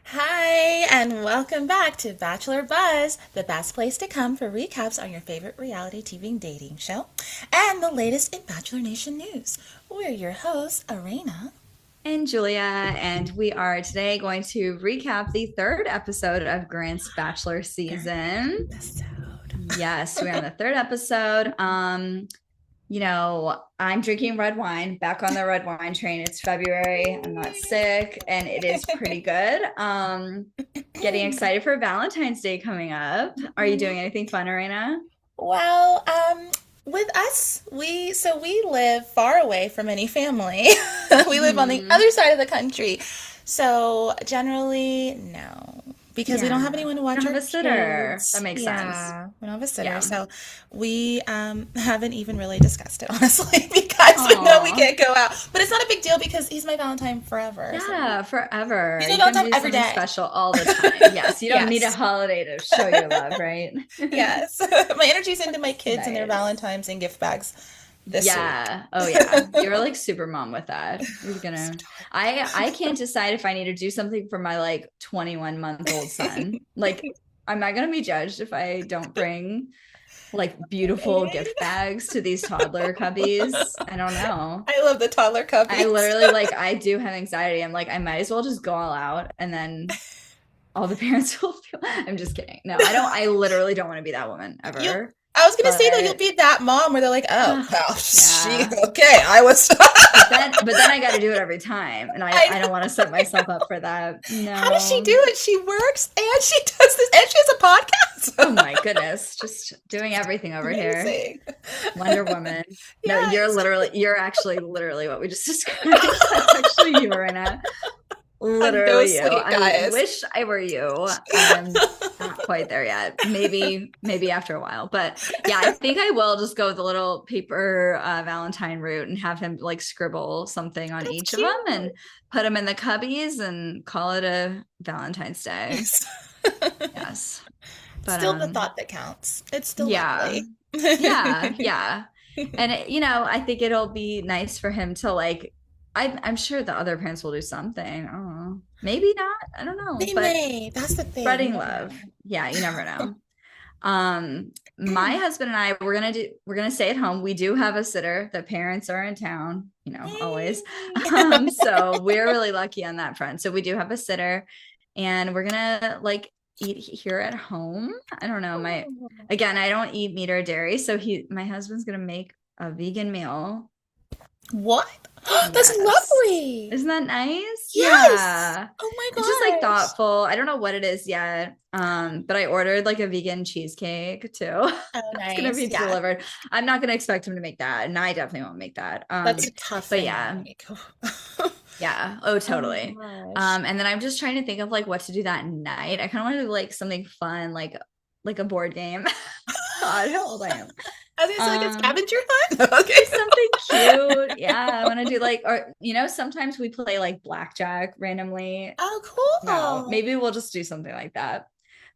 Hi, and welcome back to Bachelor Buzz, the best place to come for recaps on your favorite reality TV dating show and the latest in Bachelor Nation news. We're your hosts, Arena. And Julia, and we are today going to recap the third episode of Grant's Bachelor season. Episode. Yes, we're on the third episode. I'm drinking red wine, back on the red wine train. It's February. I'm not sick, and it is pretty good. Getting excited for Valentine's Day coming up. Are you doing anything fun, Arena? Well, with us, we live far away from any family. We live on the Mhm. other side of the country. So generally, no. Because we don't have Yeah. anyone to You watch don't have our a sitter. kids. That makes sense. Yeah, we don't have a sitter. Yeah. So we haven't even really discussed it, honestly, because we know we Aw. can't go out. But it's not a big deal because he's my Valentine forever. So Yeah, forever. he's my You can Valentine do every something day. special all the time. Yes, you don't need a Yes. holiday to show your love, right? Yes. My energy's into my kids and their Nice. Valentines and gift bags this week. Yeah. Oh yeah. You're like super mom with that. You're gonna I can't decide if I need to do something for my like 21-month-old son. Like, am I gonna be judged if I don't bring like beautiful gift bags to these toddler cubbies? I don't know. I love the toddler I cuppies. literally like I do have anxiety. I'm like, I might as well just go all out and then all the parents will feel. I'm just kidding. No, I literally don't want to be that woman You, ever. I was gonna say though, you'll But be that mom where they're like, "Oh, well, she yeah. okay." I was. But then I got to do it every time. And I, I I know. don't want to set myself up for that. How does she No. do it? She works and she does this and she has a Oh podcast. my goodness. Just doing everything over here. Amazing. Wonder Woman. No, Yes. you're actually literally what we just described. That's actually you, Rena. I'm no Literally you. sweet, I guys. wish I were you. I'm not quite there yet. Maybe after a while. But yeah, I think I will just go with the little paper Valentine route and have him like scribble something on That's each of them and cute. put them in the cubbies and call it a Valentine's Day. Yes. Yes. But Still the thought that counts. It's still yeah. lovely. Yeah, yeah. And I think it'll be nice for him to like I'm sure the other parents will do something. I don't know. Maybe not. I don't know. They But may. That's the thing. You spreading never love. know. Yeah, you never know. My husband and I we're gonna stay at home. We do have a sitter. The parents are in town, always. Yay. So we're really lucky on that front. So we do have a sitter and we're gonna like eat here at home. I don't know. Again, I don't eat meat or dairy, so my husband's gonna make a vegan meal. What? That's Yes. lovely. Isn't that nice? Yes. Yeah. Oh my It's just like gosh. thoughtful. I don't know what it is yet. But I ordered like a vegan cheesecake too. Oh, It's gonna nice. be Yeah. delivered. I'm not gonna expect him to make that, and I definitely won't make that. That's a tough But thing to yeah, make. yeah. Oh, Oh my totally. gosh. And then I'm just trying to think of like what to do that night. I kind of want to do like something fun, like a board game. God, how old I am. I was gonna say like a Um, scavenger hunt. Okay. Something cute. Yeah, I want to do like, or sometimes we play like blackjack randomly. Oh, No, cool. maybe we'll just do something like that.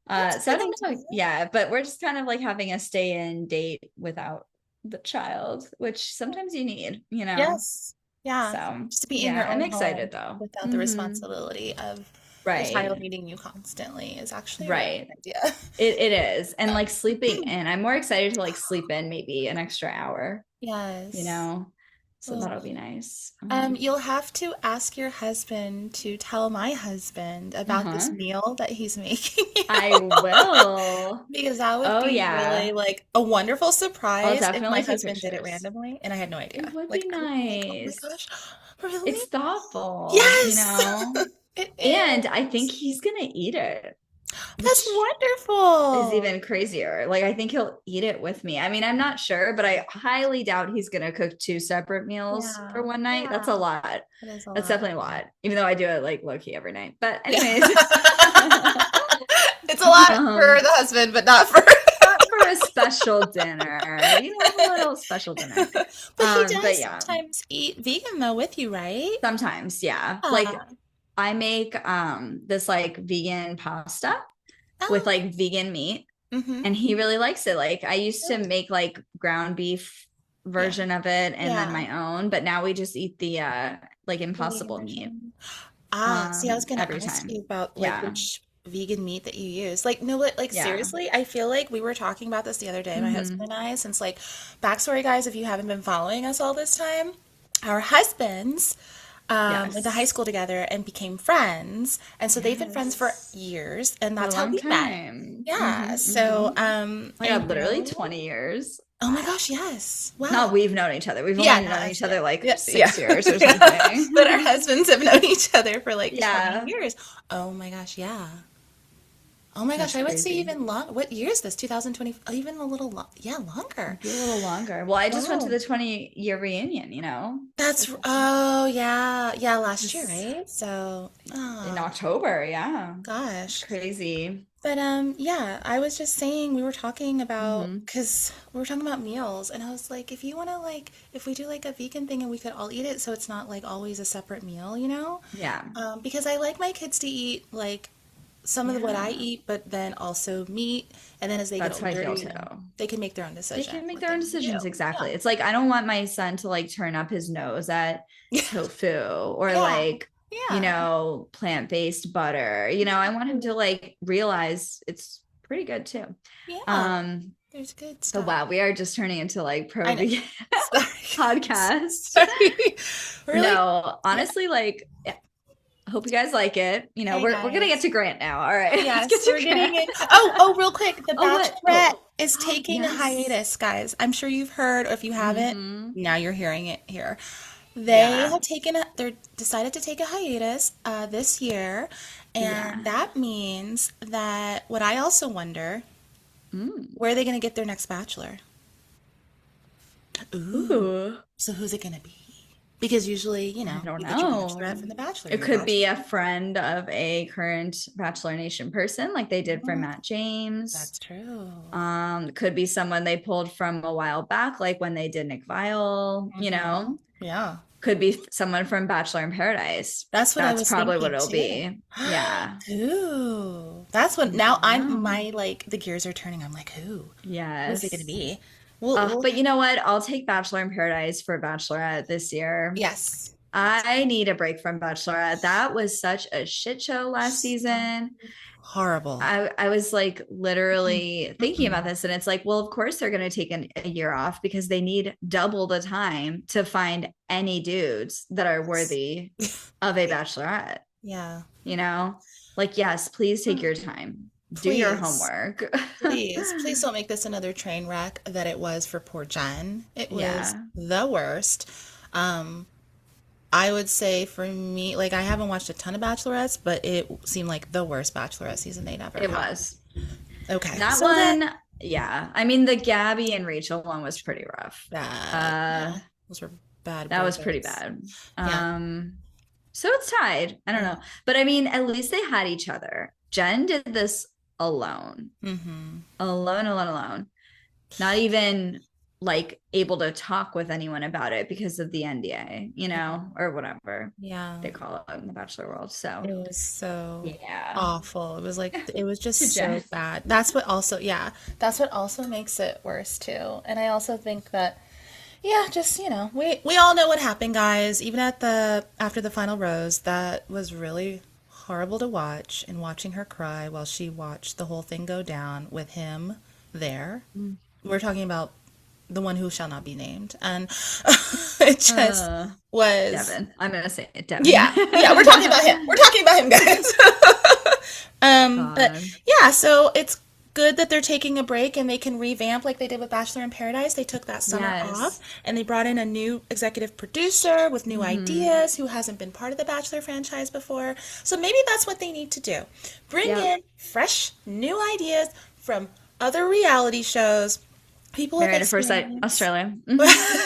That's a So I good don't know. idea. Yeah, but we're just kind of like having a stay-in date without the child, which sometimes you need. Yes. Yeah. So Just to be in yeah, your I'm own excited home though. without the responsibility of the child Right, needing you constantly is actually a really right. good idea. It is. And like sleeping in, I'm more excited to like sleep in maybe an extra hour, you Yes. know. So that'll be nice. You'll have to ask your husband to tell my husband about this Uh-huh. meal that he's making I you. will. Because that would Oh be really yeah. like a wonderful I'll surprise if my definitely take husband did it pictures. randomly and I had no It idea. would be Like I would be like, oh my nice. gosh, really? It's thoughtful, Yes, it and I think is. he's gonna eat it, That's which is wonderful. even crazier. Like, I think he'll eat it with me. I mean, I'm not sure, but I highly doubt he's gonna cook two separate meals for Yeah, one night. That's a yeah, lot. it is a That's lot. definitely a lot, even though I do it like low key every night. But Yeah. anyways, It's a lot for um, the husband, but not for. not for a special dinner, a little special dinner. But he But does yeah, sometimes eat vegan though with you, right? sometimes, yeah. Like Yeah. I make this like vegan pasta with Oh. like vegan meat, Mm-hmm. and he really likes it. Like I used to make like ground beef Yeah. version of it and then Yeah. my own, but now we just eat the like The vegan impossible meat. version. See, I was gonna every ask time. you about like Yeah. which vegan meat that you use. Like, no, but like Yeah. seriously, I feel like we were talking about this the other day, my husband Hmm. and I, since like backstory, guys, if you haven't been following us all this time, our husbands went to high Yes. school together and became friends, and so they've been friends for Yes. years, and For a that's how long we met. time. Yeah. Hmm. So, Oh my and God, literally now, 20 years. oh my Wow. gosh, yes. Not Wow. we've known each other. We've Yeah, only not known us. each Yeah. other like Yeah. Yeah. 6 years or Yeah. But our something. husbands have known each other for like 20 Yeah. years. Oh my gosh, yeah. Oh my gosh, That's I would say crazy. even long. What year is this? 2020? Oh, even a little long. Yeah, longer. Maybe a little longer. Well, I just went to Wow. the 20-year reunion, That's, It's oh yeah. Yeah, last year, just right? So, in oh October. Yeah. It's gosh. crazy. But yeah, I was just saying we were talking about Hmm. because we were talking about meals, and I was like, if you want to like, if we do like a vegan thing and we could all eat it, so it's not like always a separate meal, you know? Yeah. Because I like my kids to eat like some of what I Yeah. eat, but then also meat, and then as they get That's how I older, feel you too. know, they can make their own They decision can make what their they own want to do. decisions exactly. Yeah. It's like I don't want my son to like turn up his nose at tofu or Yeah. like, Yeah. plant-based butter. I want him to like realize it's pretty good too. Yeah. Um, There's good but stuff. wow, we are just turning into like pro I know. vegan Sorry. podcast. Sorry. Really? No, Yeah. honestly, like yeah, I hope you guys like it. Hey We're gonna get guys. to Grant now. All right, let's get Yes, to we're getting Grant. in. Oh, real quick, The Oh, what? Bachelorette is Oh, taking a yes. hiatus, guys. I'm sure you've heard, or if you haven't, Hmm. now you're hearing it here. They Yeah. have they're decided to take a hiatus this year, and Yeah. that means that what I also wonder, Mm. where are they going to get their next Bachelor? Ooh, Ooh. so who's it going to be? Because usually, I don't you get your Bachelorette know. from The Bachelor, It your could be Bachelor. a friend of a current Bachelor Nation person, like they did for Mhm. Matt James. That's true. Could be someone they pulled from a while back, like when they did Nick Viall. Yeah. Could be someone from Bachelor in Paradise. That's what I That's was probably what thinking it'll too. be. Yeah. Ooh, that's what now I'm Yeah. my like the gears are turning. I'm like, who is it going to Yes. be? We'll But you know what? I'll take Bachelor in Paradise for Bachelorette this year. yes, I need a break from Bachelorette. That was such a shit show last so season. horrible. I was like literally thinking about Mm-mm. this, and it's like, well, of course they're going to take a year off because they need double the time to find any dudes that are Yes. worthy of a bachelorette, Yeah. you know? Like, yes, please take your time, do your Please, homework. please don't make this another train wreck that it was for poor Jen. It was Yeah, the worst. Um, I would say for me, like I haven't watched a ton of Bachelorettes, but it seemed like the worst Bachelorette season they'd ever it had. was. Okay, That so then one, yeah. I mean, the Gabby and Rachel one was pretty rough. bad. Uh, Yeah, those were bad that was pretty breakups. bad. Yeah. So it's tied. I don't Yeah. know. But I mean, at least they had each other. Jen did this alone. Mm-hmm. Alone, alone, alone. Not even like able to talk with anyone about it because of the NDA, Yeah. or whatever Yeah. they call it in the Bachelor world. It So was so yeah. awful. It was like it was To just so Jen. bad. That's what also, yeah, that's what also makes it worse too. And I also think that yeah, just, we all know what happened, guys. Even at the after the final rose, that was really horrible to watch and watching her cry while she watched the whole thing go down with him there. We're talking about the one who shall not be named. And it just Uh, was Devin. I'm gonna say it, Devin. yeah, yeah, we're talking about him. We're talking about him, guys. But God. yeah, so it's good that they're taking a break and they can revamp like they did with Bachelor in Paradise. They took that summer off Yes. and they brought in a new executive producer with new Hmm. ideas who hasn't been part of the Bachelor franchise before. So maybe that's what they need to do. Bring Yep. in fresh, new ideas from other reality shows, people with Married at First Sight, experience. Australia. Go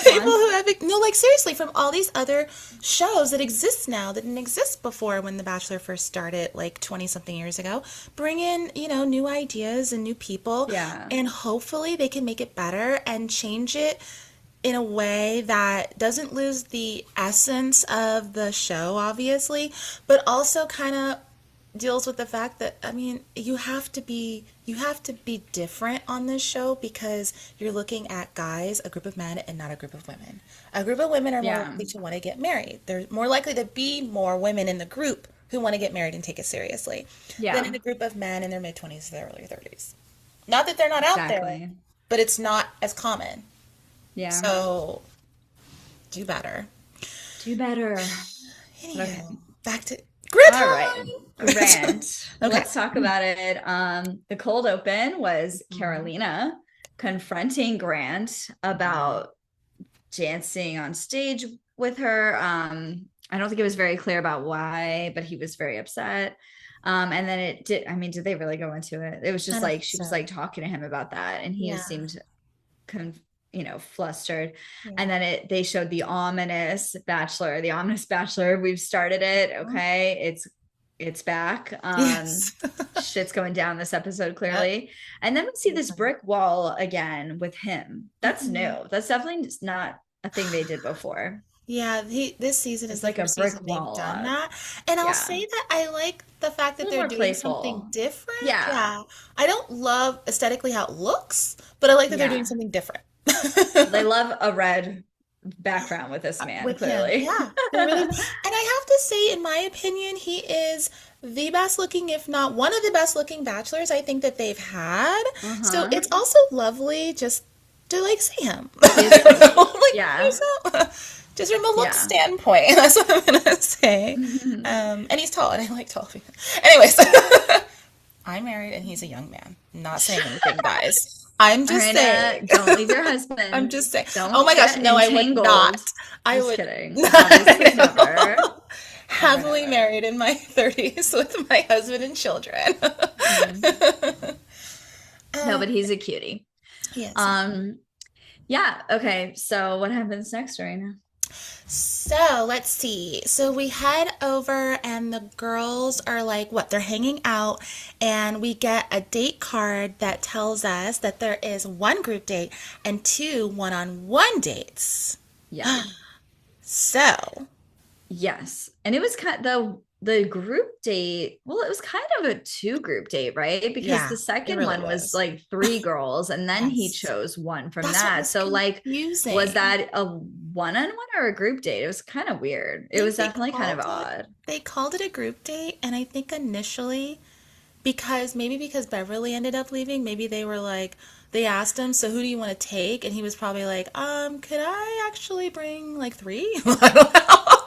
People on. who have no, like seriously, from all these other shows that exist now that didn't exist before when The Bachelor first started, like 20 something years ago. Bring in, new ideas and new people, Yeah. and hopefully they can make it better and change it in a way that doesn't lose the essence of the show, obviously, but also kind of deals with the fact that, I mean, you have to be different on this show because you're looking at guys, a group of men, and not a group of women. A group of women are more Yeah. likely to want to get married. There's more likely to be more women in the group who want to get married and take it seriously than in Yeah. a group of men in their mid 20s to their early 30s. Not that they're not out there, Exactly. but it's not as common. Yeah. So do better. Do better. Okay. Anyhow, back to grid All right. time. Grant. Okay. Let's talk about it. The cold open was Mhm. Carolina confronting Grant about dancing on stage with her. I don't think it was very clear about why, but he was very upset. And then it did, I mean, did they really go into it? It was I just don't like think she was so. like talking to him about that, and he Yeah. seemed flustered. Yeah. And then they showed the ominous Bachelor. We've started it. Mhm. Okay. It's back. Yes. Shit's going down this episode, Yep. clearly. And then we see this brick wall again with him. That's Mhm. new. That's definitely not a thing they did before. Yeah, this season is It's the like a first brick season they've wall done up. that. And I'll Yeah. say that I like the fact A that little they're more doing something playful. different. Yeah. Yeah. I don't love aesthetically how it looks, but I like that they're doing Yeah. something different. They love a red background with this man, With him. clearly. Yeah. They really, and I have to say, in my opinion, he is the best looking, if not one of the best looking bachelors I think that they've had. So Uh-huh. it's also lovely just to like see him. He is cute. Like, Yeah. just from a look Yeah. standpoint, that's what I'm gonna say. And he's tall, and I like tall people. Anyways, I'm married, and he's a young man. Not saying anything, guys. I'm All just right, saying. don't leave your I'm husband. just saying. Oh Don't my gosh, get no, I would not. entangled. I Just would kidding. not. Obviously, I never. know. Never, Happily never. married in my 30s with my husband and children. Mhm. No, Um, but he's a cutie. yes. Um, yeah, okay. So what happens next, Serena? So let's see. So we head over, and the girls are like, what? They're hanging out, and we get a date card that tells us that there is one group date and two one-on-one dates. Yeah. So, Yes. And it was the group date. Well, it was kind of a two group date, right? Because yeah, the it second really one was was. like three girls, and then he Yes. chose one from That's what that. was So like, was confusing. that a one-on-one or a group date? It was kind of weird. I It think was definitely kind of odd. they called it a group date, and I think initially because Beverly ended up leaving, maybe they were like they asked him, so who do you want to take? And he was probably like, could I actually bring like three? I don't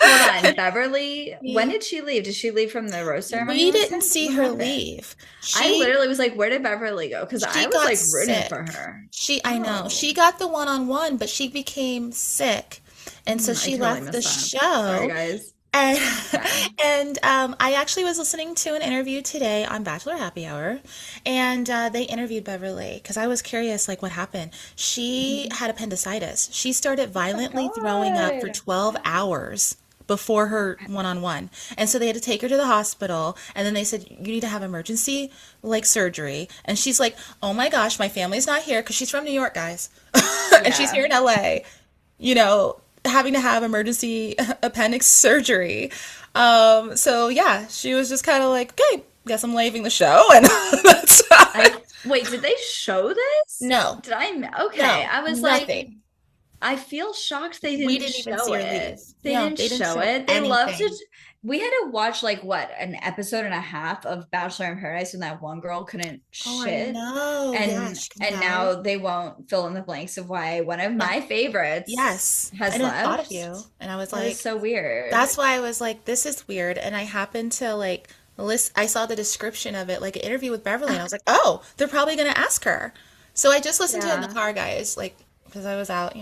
Hold on, know. Beverly, when did she leave? Did she leave from the rose ceremony We last didn't time? see What her happened? leave. I She literally was like, where did Beverly go? Because I she was got like rooting sick. for her. I know. Oh, She got the one-on-one, but she became sick. And so I she totally left the missed that. Sorry, show. guys. And, Okay. I actually was listening to an interview today on Bachelor Happy Hour, and they interviewed Beverly because I was curious, like, what happened. She Mhm. had appendicitis. She started Oh my violently throwing up for God. 12 hours before her one-on-one. And so they had to take her to the hospital, and then they said, you need to have emergency, like, surgery. And she's like, oh my gosh, my family's not here because she's from New York, guys. And she's Yeah. here in LA, you know, having to have emergency appendix surgery. So yeah, she was just kind of like, okay, guess I'm leaving the show, and that's Wait, did they show this? no, Okay. no, I was like, nothing. I feel shocked they We didn't didn't even show see her it. leave. They No, didn't they didn't show show it. They love to. anything. We had to watch like what, an episode and a half of Bachelor in Paradise when that one girl couldn't Oh, I shit. know. Yeah, And she can and have. now they won't fill in the blanks of why one of Yeah, my favorites yes. I has never thought of left. you, and I was That is like, so weird. that's why I was like, this is weird. And I happened to like list. I saw the description of it, like an interview with Beverly, and I was like, oh, they're probably gonna ask her. So I just listened to it in the Yeah. car, guys, like because I was out,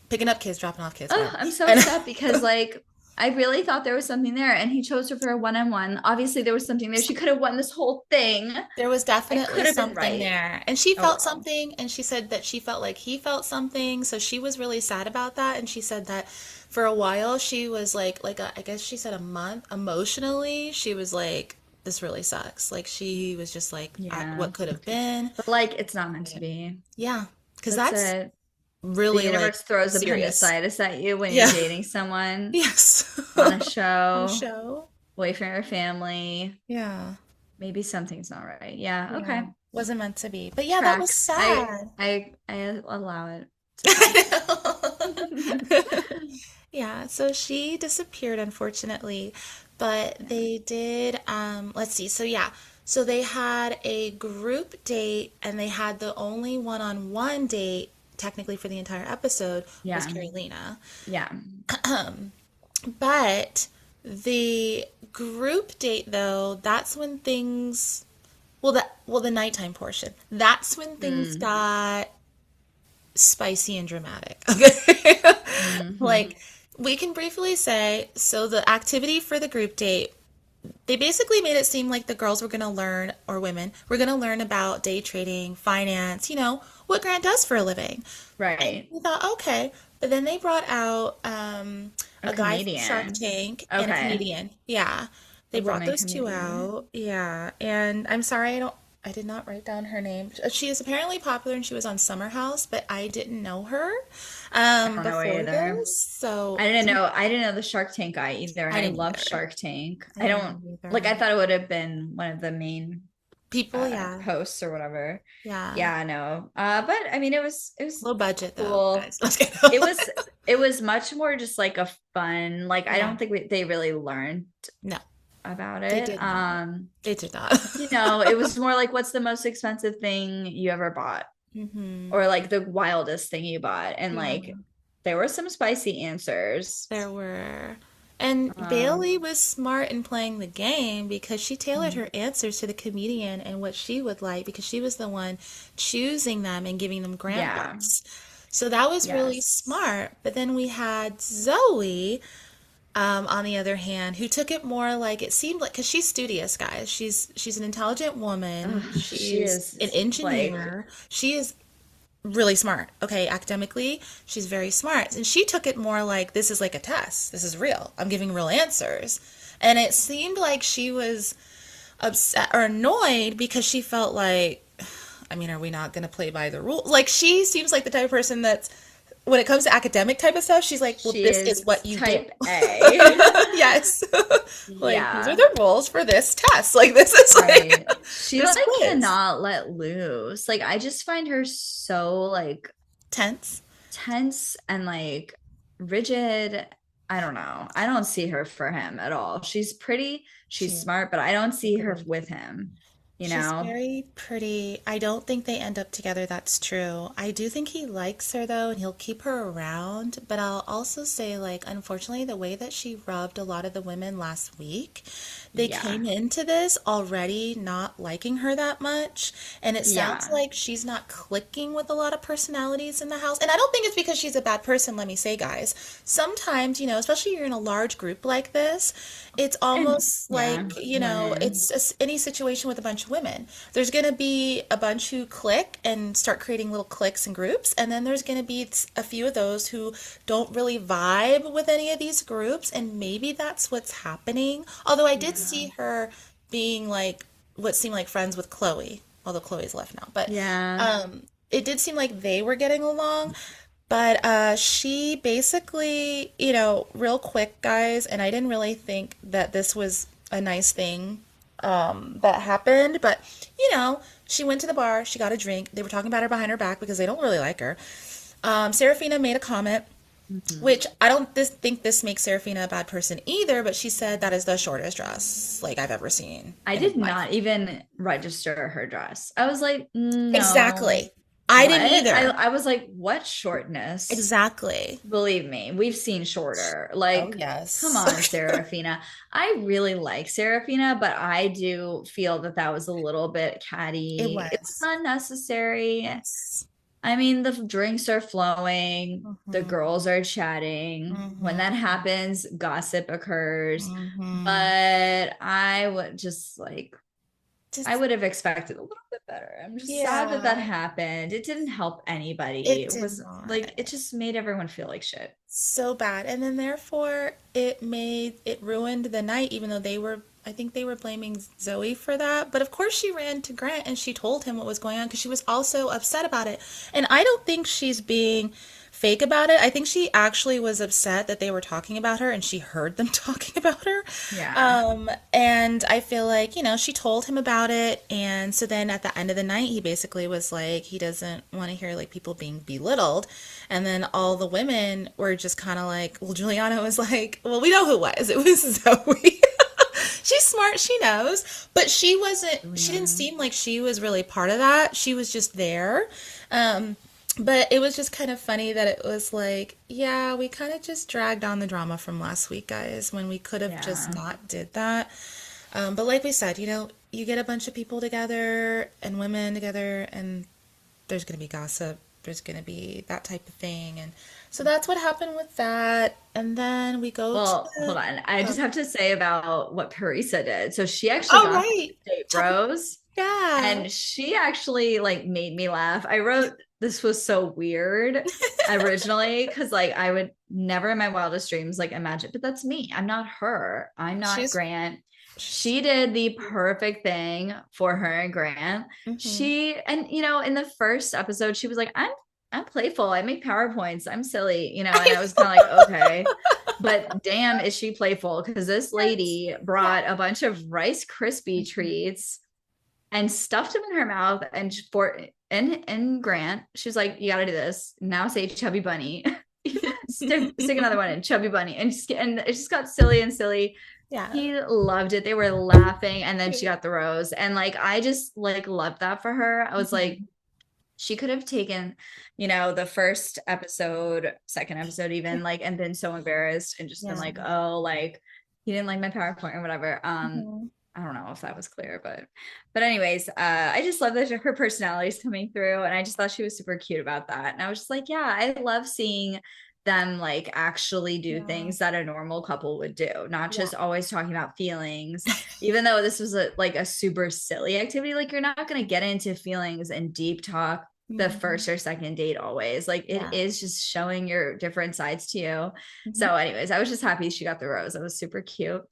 picking up kids, dropping off kids, Oh, whatever. I'm so And upset because like I really thought there was something there and he chose her for a one-on-one. Obviously there was something there. She could have won this whole thing. there was I definitely could have been something right. there. And she Oh felt well. something, and she said that she felt like he felt something. So she was really sad about that. And she said that for a while she was I guess she said a month emotionally. She was like, this really sucks. Like she was just like, Yeah. what could have been? But like it's not meant to be. Yeah, because That's that's it. The really like universe throws serious. appendicitis at you when you're Yeah. dating someone Yes. on a On a show. show. away from your family. Yeah. Maybe something's not right. Yeah, Yeah. okay. Wasn't meant to be. But yeah, that was Tracks. sad. I allow it to track. I know. Yeah, so she disappeared unfortunately, but Yeah. they did let's see. So yeah. So they had a group date and they had the only one-on-one date technically for the entire episode was Yeah. Carolina. Yeah. But the group date though, that's when things the nighttime portion. That's when things Mm. got spicy and dramatic. Okay. Hmm. Like we can briefly say, so the activity for the group date, they basically made it seem like the girls were going to learn, or women were going to learn about day trading, finance, what Grant does for a living. And Right. we thought, okay. But then they brought out A a guy from Shark comedian. Tank and a Okay. comedian. Yeah. They A brought woman those two comedian. out. Yeah. And I'm sorry, I did not write down her name. She is apparently popular and she was on Summer House, but I didn't know her I don't know before either. this. So I didn't know the Shark Tank guy either, and I I didn't love either. Shark Tank. I I didn't don't know like I either. thought it would have been one of the main People, yeah. hosts or whatever. Yeah. Yeah, no. But I mean it was Low budget though, cool. guys. Let's get It was it was much more just like a fun, like I Yeah. don't think they really learned No, about they it. did not. They did not. It was more like what's the most expensive thing you ever bought? Hmm. Or like the wildest thing you bought. And Yeah. like there were some spicy answers. There were. And Um Bailey was smart in playing the game because she tailored her answers to the comedian and what she would like because she was the one choosing them and giving them grant yeah. books. So that was really Yes. smart. But then we had Zoe, on the other hand, who took it more like it seemed like because she's studious, guys. She's an intelligent woman. Ugh, she She's an is like engineer. She is really smart. Okay, academically, she's very smart. And she took it more like this is like a test. This is real. I'm giving real answers. And it seemed like she was upset or annoyed because she felt like, I mean, are we not going to play by the rules? Like, she seems like the type of person that's, when it comes to academic type of stuff, she's like, well, she this is is what you do. type A. Yes. Like, these are Yeah. the rules for this test. Like, this is Right. like She this like quiz. cannot let loose. Like I just find her so like Tense. tense and like rigid. I don't know. I don't see her for him at all. She's pretty, she's She smart, but I don't see her pretty. with him, you She's know? very pretty. I don't think they end up together, that's true. I do think he likes her though, and he'll keep her around. But I'll also say, like, unfortunately, the way that she rubbed a lot of the women last week, they Yeah. came into this already not liking her that much. And it sounds Yeah. like she's not clicking with a lot of personalities in the house. And I don't think it's because she's a bad person, let me say, guys. Sometimes, especially you're in a large group like this, it's And almost yeah, like, women. it's any situation with a bunch of women. There's going to be a bunch who click and start creating little cliques and groups, and then there's going to be a few of those who don't really vibe with any of these groups, and maybe that's what's happening. Although I did Yeah. see her being like what seemed like friends with Chloe, although Chloe's left now. But Yeah. it did seem like they were getting along. But she basically, real quick, guys, and I didn't really think that this was a nice thing that happened, but she went to the bar, she got a drink. They were talking about her behind her back because they don't really like her. Serafina made a comment, Mhm. which I don't think this makes Serafina a bad person either, but she said that is the shortest dress like I've ever seen I in did my life. not even register her dress. I was like, no. Exactly. I What? didn't either. I was like, what shortness? Exactly. Believe me, we've seen shorter. Oh, Like, come yes. on, Serafina. I really like Serafina, but I do feel that that was a little bit It catty. It was was. unnecessary. Yes. I mean, the drinks are flowing, the Hmm. girls are chatting. When that Hmm. happens, gossip occurs. Hmm. But I would just like, I Just, would have expected a little bit better. I'm just sad that that yeah, happened. It didn't help anybody. it It did was not. like, it just made everyone feel like shit. So bad. And then therefore it ruined the night, even though I think they were blaming Zoe for that. But of course she ran to Grant and she told him what was going on because she was also upset about it. And I don't think she's being fake about it. I think she actually was upset that they were talking about her and she heard them talking about her. Yeah. And I feel like, she told him about it. And so then at the end of the night, he basically was like, he doesn't want to hear like people being belittled. And then all the women were just kind of like, well, Juliana was like, well, we know who it was. It was Zoe. She's smart, she knows, but she didn't Yeah. seem like she was really part of that. She was just there. Um, but it was just kind of funny that it was like, yeah, we kind of just dragged on the drama from last week, guys, when we could have just Yeah. not did that. But like we said, you get a bunch of people together and women together, and there's going to be gossip. There's going to be that type of thing. And so that's what happened with that. And then we go to Well, hold on. I just oh, have to say about what Parisa did. So she actually oh got right. to date Tell me. Rose, Yeah. and she actually like made me laugh. I wrote this was so weird originally because like I would never in my wildest dreams like imagine, but that's me. I'm not her. I'm not She's, Grant. she's She did the perfect thing for her and Grant. hmm She and in the first episode, she was like, I'm playful. I make PowerPoints. I'm silly, and I was kind of like, okay. But damn, is she playful? Because this yes. lady Yeah. brought a bunch of Rice Krispie Mhm. treats and stuffed them in her mouth. And for and Grant, she was like, "You got to do this now. Say Chubby Bunny, stick another one in Chubby Bunny," and it just got silly and silly. Yeah. He loved it. They were laughing, and then she got the rose, and like I just like loved that for her. I was like, Mhm. she could have taken, the first episode, second episode, even like, and been so embarrassed and just been Yeah. like, oh, like he didn't like my PowerPoint or whatever. Mhm. I don't know if that was clear, but anyways, I just love that her personality is coming through, and I just thought she was super cute about that. And I was just like, yeah, I love seeing them like actually do Yeah. things that a normal couple would do, not Yeah. just always talking about feelings. Even though this was a super silly activity, like you're not going to get into feelings and deep talk the Mhm. first or second date always. Like it Yeah. is just showing your different sides to you. Mhm. So anyways, I was just happy she got the rose. It was super cute.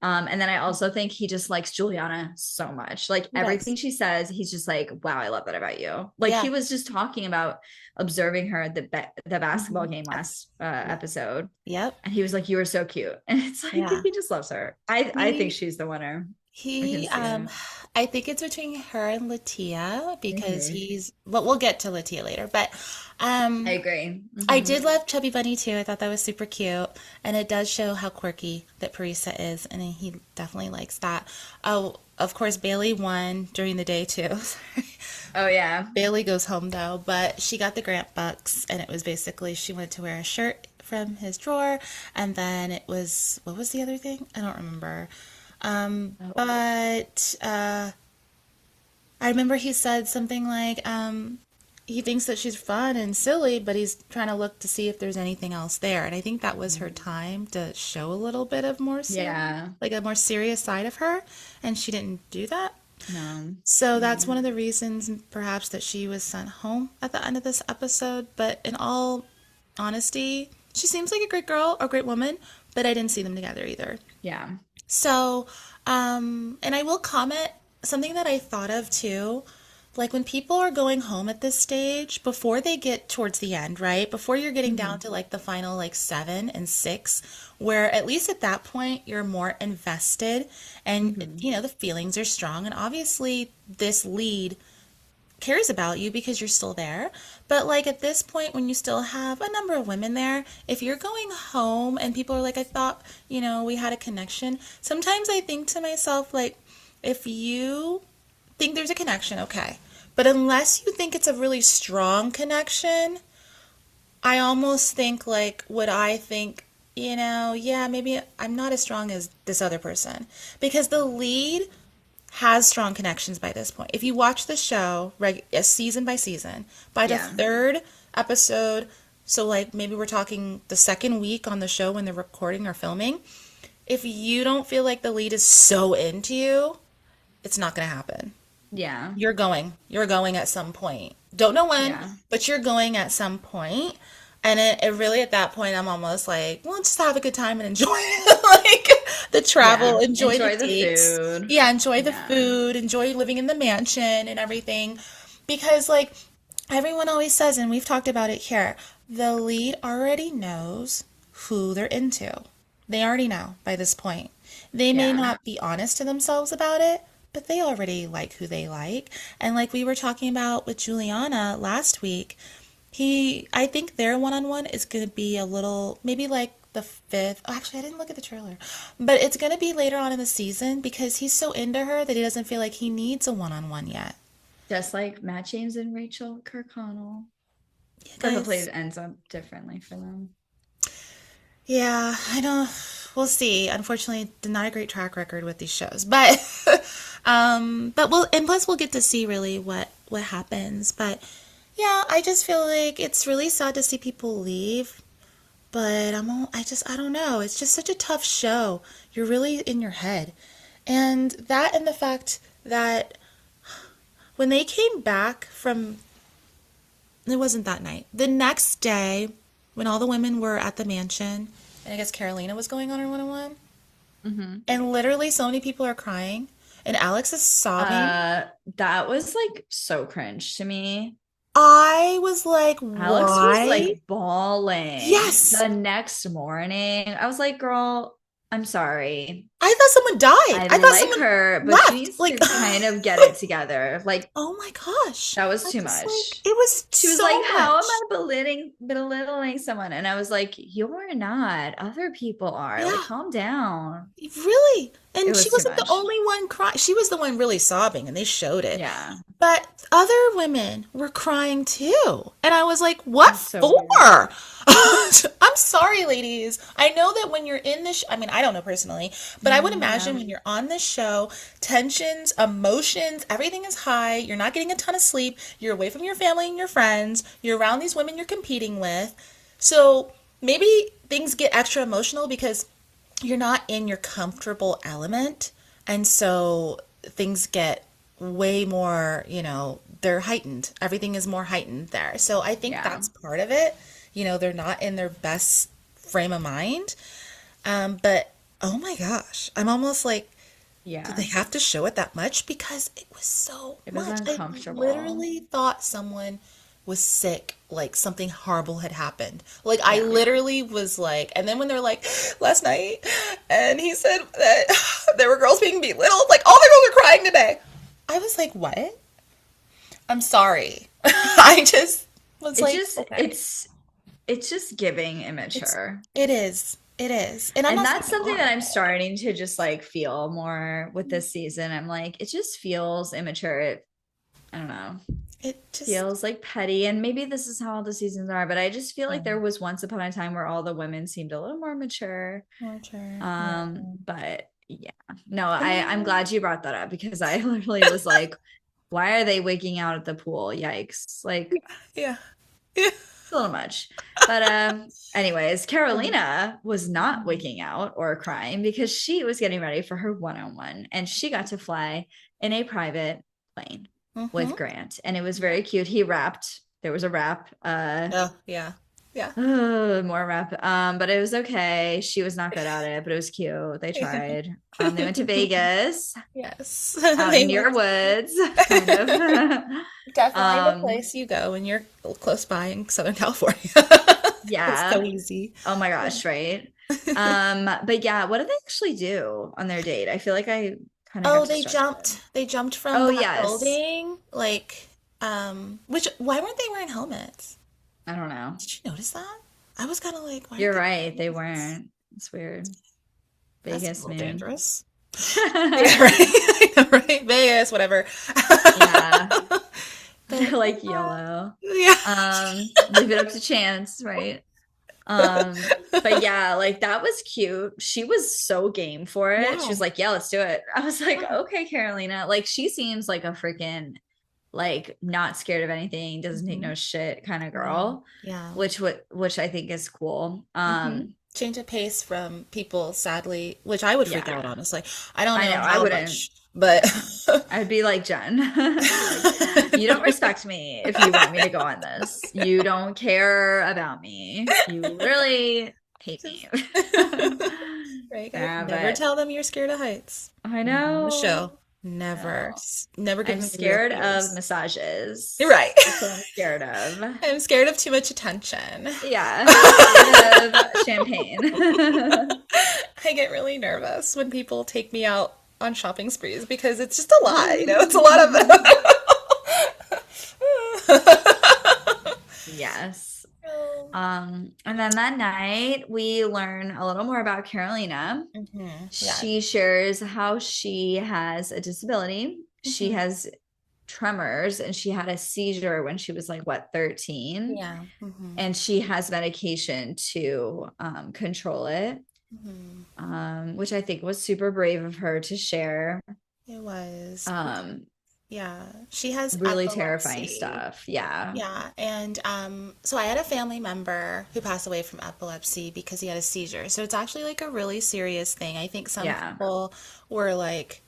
And then I also think he just likes Juliana so much. Like He everything does. she says, he's just like, wow, I love that about you. Like he Yeah. was just talking about observing her at the basketball Mhm. game last Yep. episode. Yep. And he was like, you were so cute. And it's like Yeah. he just loves her. I think He she's the winner. I can He, see it. I think it's between her and Latia because Mhm. well, we'll get to Latia later, but I um, agree. I Hmm. did love Chubby Bunny too. I thought that was super cute, and it does show how quirky that Parisa is, and he definitely likes that. Oh, of course, Bailey won during the day too. Oh yeah. Bailey goes home though, but she got the Grant bucks, and it was basically she wanted to wear a shirt from his drawer, and then it was what was the other thing? I don't remember. Oh, But I remember he said something like, he thinks that she's fun and silly, but he's trying to look to see if there's anything else there. And I think that was her time to show a little bit of more serious, yeah. like a more serious side of her, and she didn't do that. No. So that's No. one of the reasons, perhaps, that she was sent home at the end of this episode. But in all honesty, she seems like a great girl or great woman, but I didn't see them together either. Yeah. So, and I will comment something that I thought of too. Like when people are going home at this stage, before they get towards the end, right? Before you're getting down Hmm. to like the final like 7 and 6, where at least at that point you're more invested and Hmm. the feelings are strong. And obviously, this lead cares about you because you're still there. But like at this point, when you still have a number of women there, if you're going home and people are like, I thought, we had a connection, sometimes I think to myself, like, if you think there's a connection, okay. But unless you think it's a really strong connection, I almost think like, would I think, yeah, maybe I'm not as strong as this other person. Because the lead has strong connections by this point. If you watch the show season by season, by the Yeah. third episode, so like maybe we're talking the second week on the show when they're recording or filming, if you don't feel like the lead is so into you, it's not going to happen. Yeah. You're going at some point. Don't know when, Yeah. but you're going at some point. And it really at that point, I'm almost like, well, just have a good time and enjoy like the travel, Yeah. enjoy the Enjoy the dates. food. Yeah, enjoy the Yeah. food, enjoy living in the mansion and everything. Because like everyone always says, and we've talked about it here, the lead already knows who they're into. They already know by this point. They may Yeah. not be honest to themselves about it, but they already like who they like. And like we were talking about with Juliana last week, I think their one-on-one is going to be a little, maybe like the fifth. Oh, actually, I didn't look at the trailer, but it's going to be later on in the season because he's so into her that he doesn't feel like he needs a one-on-one yet. Just like Matt James and Rachel Kirkconnell. Yeah, But hopefully guys. it ends up differently for them. Yeah, I know. We'll see. Unfortunately, not a great track record with these shows, but but we'll and plus we'll get to see really what happens. But yeah, I just feel like it's really sad to see people leave. But I don't know. It's just such a tough show. You're really in your head, and the fact that when they came back from it wasn't that night. The next day, when all the women were at the mansion, and I guess Carolina was going on her one-on-one, Hmm. and literally so many people are crying, and Alex is sobbing. That was like so cringe to me. I was like, Alex was why? like bawling Yes! the next morning. I was like, girl, I'm sorry. I thought someone died. I I thought like someone her, but she left. needs Like, to kind of get it together. Like, oh my gosh. that was I too was like, much. it was She was like, so how am much. I belittling someone? And I was like, you're not. Other people are. Like, Yeah. calm down. Really? It And she was too wasn't the much. only one crying. She was the one really sobbing, and they showed it. Yeah. But other women were crying too. And I was like, what It's so weird. for? I'm sorry, ladies. I know that when you're in this, I mean, I don't know personally, but I would imagine Yeah. when you're on this show, tensions, emotions, everything is high. You're not getting a ton of sleep. You're away from your family and your friends. You're around these women you're competing with. So maybe things get extra emotional because you're not in your comfortable element. And so things get way more, they're heightened. Everything is more heightened there. So I think Yeah. that's part of it. They're not in their best frame of mind. But oh my gosh, I'm almost like, did they Yeah. have to show it that much? Because it was so It was much. I uncomfortable. literally thought someone was sick, like something horrible had happened. Like I Yeah. literally was like, and then when they're like last night, and he said that there were girls being belittled, like all the girls are crying today. I was like, what? I'm sorry. I just was It like, just okay. it's just giving It's immature. it is. It is. And I'm And not that's saying they something are. that I'm starting to just like feel more with this season. I'm like, it just feels immature. I don't know. It just Feels like petty. And maybe this is how all the seasons are, but I just feel like yeah. there was once upon a time where all the women seemed a little more mature. Torture. Yeah. But yeah. No, But I'm yeah. glad you brought that up because I literally was like, why are they wigging out at the pool? Yikes. Like Yeah. Yeah. a little much. But anyways, Carolina was not waking out or crying because she was getting ready for her one-on-one and she got to fly in a private plane Mm-hmm. with Grant. And it was very cute. He rapped. There was a rap. Oh, yeah. Yeah. More rap. But it was okay. She was not good at it, but it was cute. They tried. They went to Vegas, Yes. out They near went woods, kind of. definitely the um, place you go when you're close by in Southern California. It's so yeah. easy. Oh my gosh, right? But yeah, what did they actually do on their date? I feel like I kind of got Oh, distracted. they jumped from Oh that yes. building, like, which, why weren't they wearing helmets? I don't know. Did you notice that? I was kind of like, why aren't You're they wearing right. They helmets? weren't. It's weird. That's a Vegas, little man. dangerous. Yeah, right. I know, right? Vegas, whatever. Yeah. They're But like yellow. yeah, Leave it up to chance, right? But yeah, like that was cute. She was so game for it. She yeah, was like, "Yeah, let's do it." I was like, yeah. "Okay, Carolina." Like she seems like a freaking like not scared of anything, doesn't take Hmm. no shit kind of Yeah, girl, yeah. which I think is cool. Hmm. Change of pace from people, sadly, which I would freak out, Yeah. honestly. I don't I know. know I how wouldn't. much, but I'd be like Jen. I'd be like, you don't respect me if you want me to go on this. You don't care about me. You literally hate me. just right, guys. Yeah, Never but tell them you're scared of heights. I Not on the know. show. Never. No. Never I'm given me real scared of fears. You're massages. right. That's what I'm scared of. I'm scared of too much attention. Yeah, scared of champagne. I get really nervous when people take me out on shopping sprees because it's just a lot, it's a lot of Yes. Oh. And then that night we learn a little more about Carolina. Yeah. She shares how she has a disability. She Hmm. has tremors and she had a seizure when she was like, what, 13? Yeah. Hmm. And she has medication to control it, Hmm. which I think was super brave of her to share. It was. Um, Yeah. She has really terrifying epilepsy. stuff. Yeah. Yeah, and so I had a family member who passed away from epilepsy because he had a seizure. So it's actually like a really serious thing. I think some Yeah. people were like,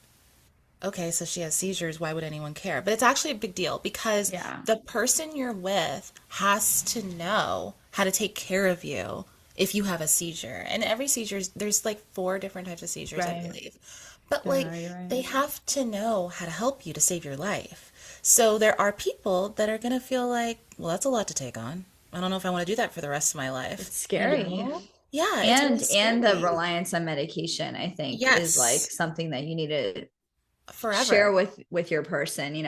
okay, so she has seizures, why would anyone care? But it's actually a big deal because Yeah. the person you're with has to know how to take care of you if you have a seizure. And every seizure, there's like four different types of seizures, I Right. believe. But like Yeah, you're they right. have to know how to help you to save your life. So there are people that are going to feel like, well, that's a lot to take on. I don't know if I want to do that for the rest of my life. It's scary. Yeah, it's really And the scary. reliance on medication, I think, is like Yes, something that you need to share forever. with your person, they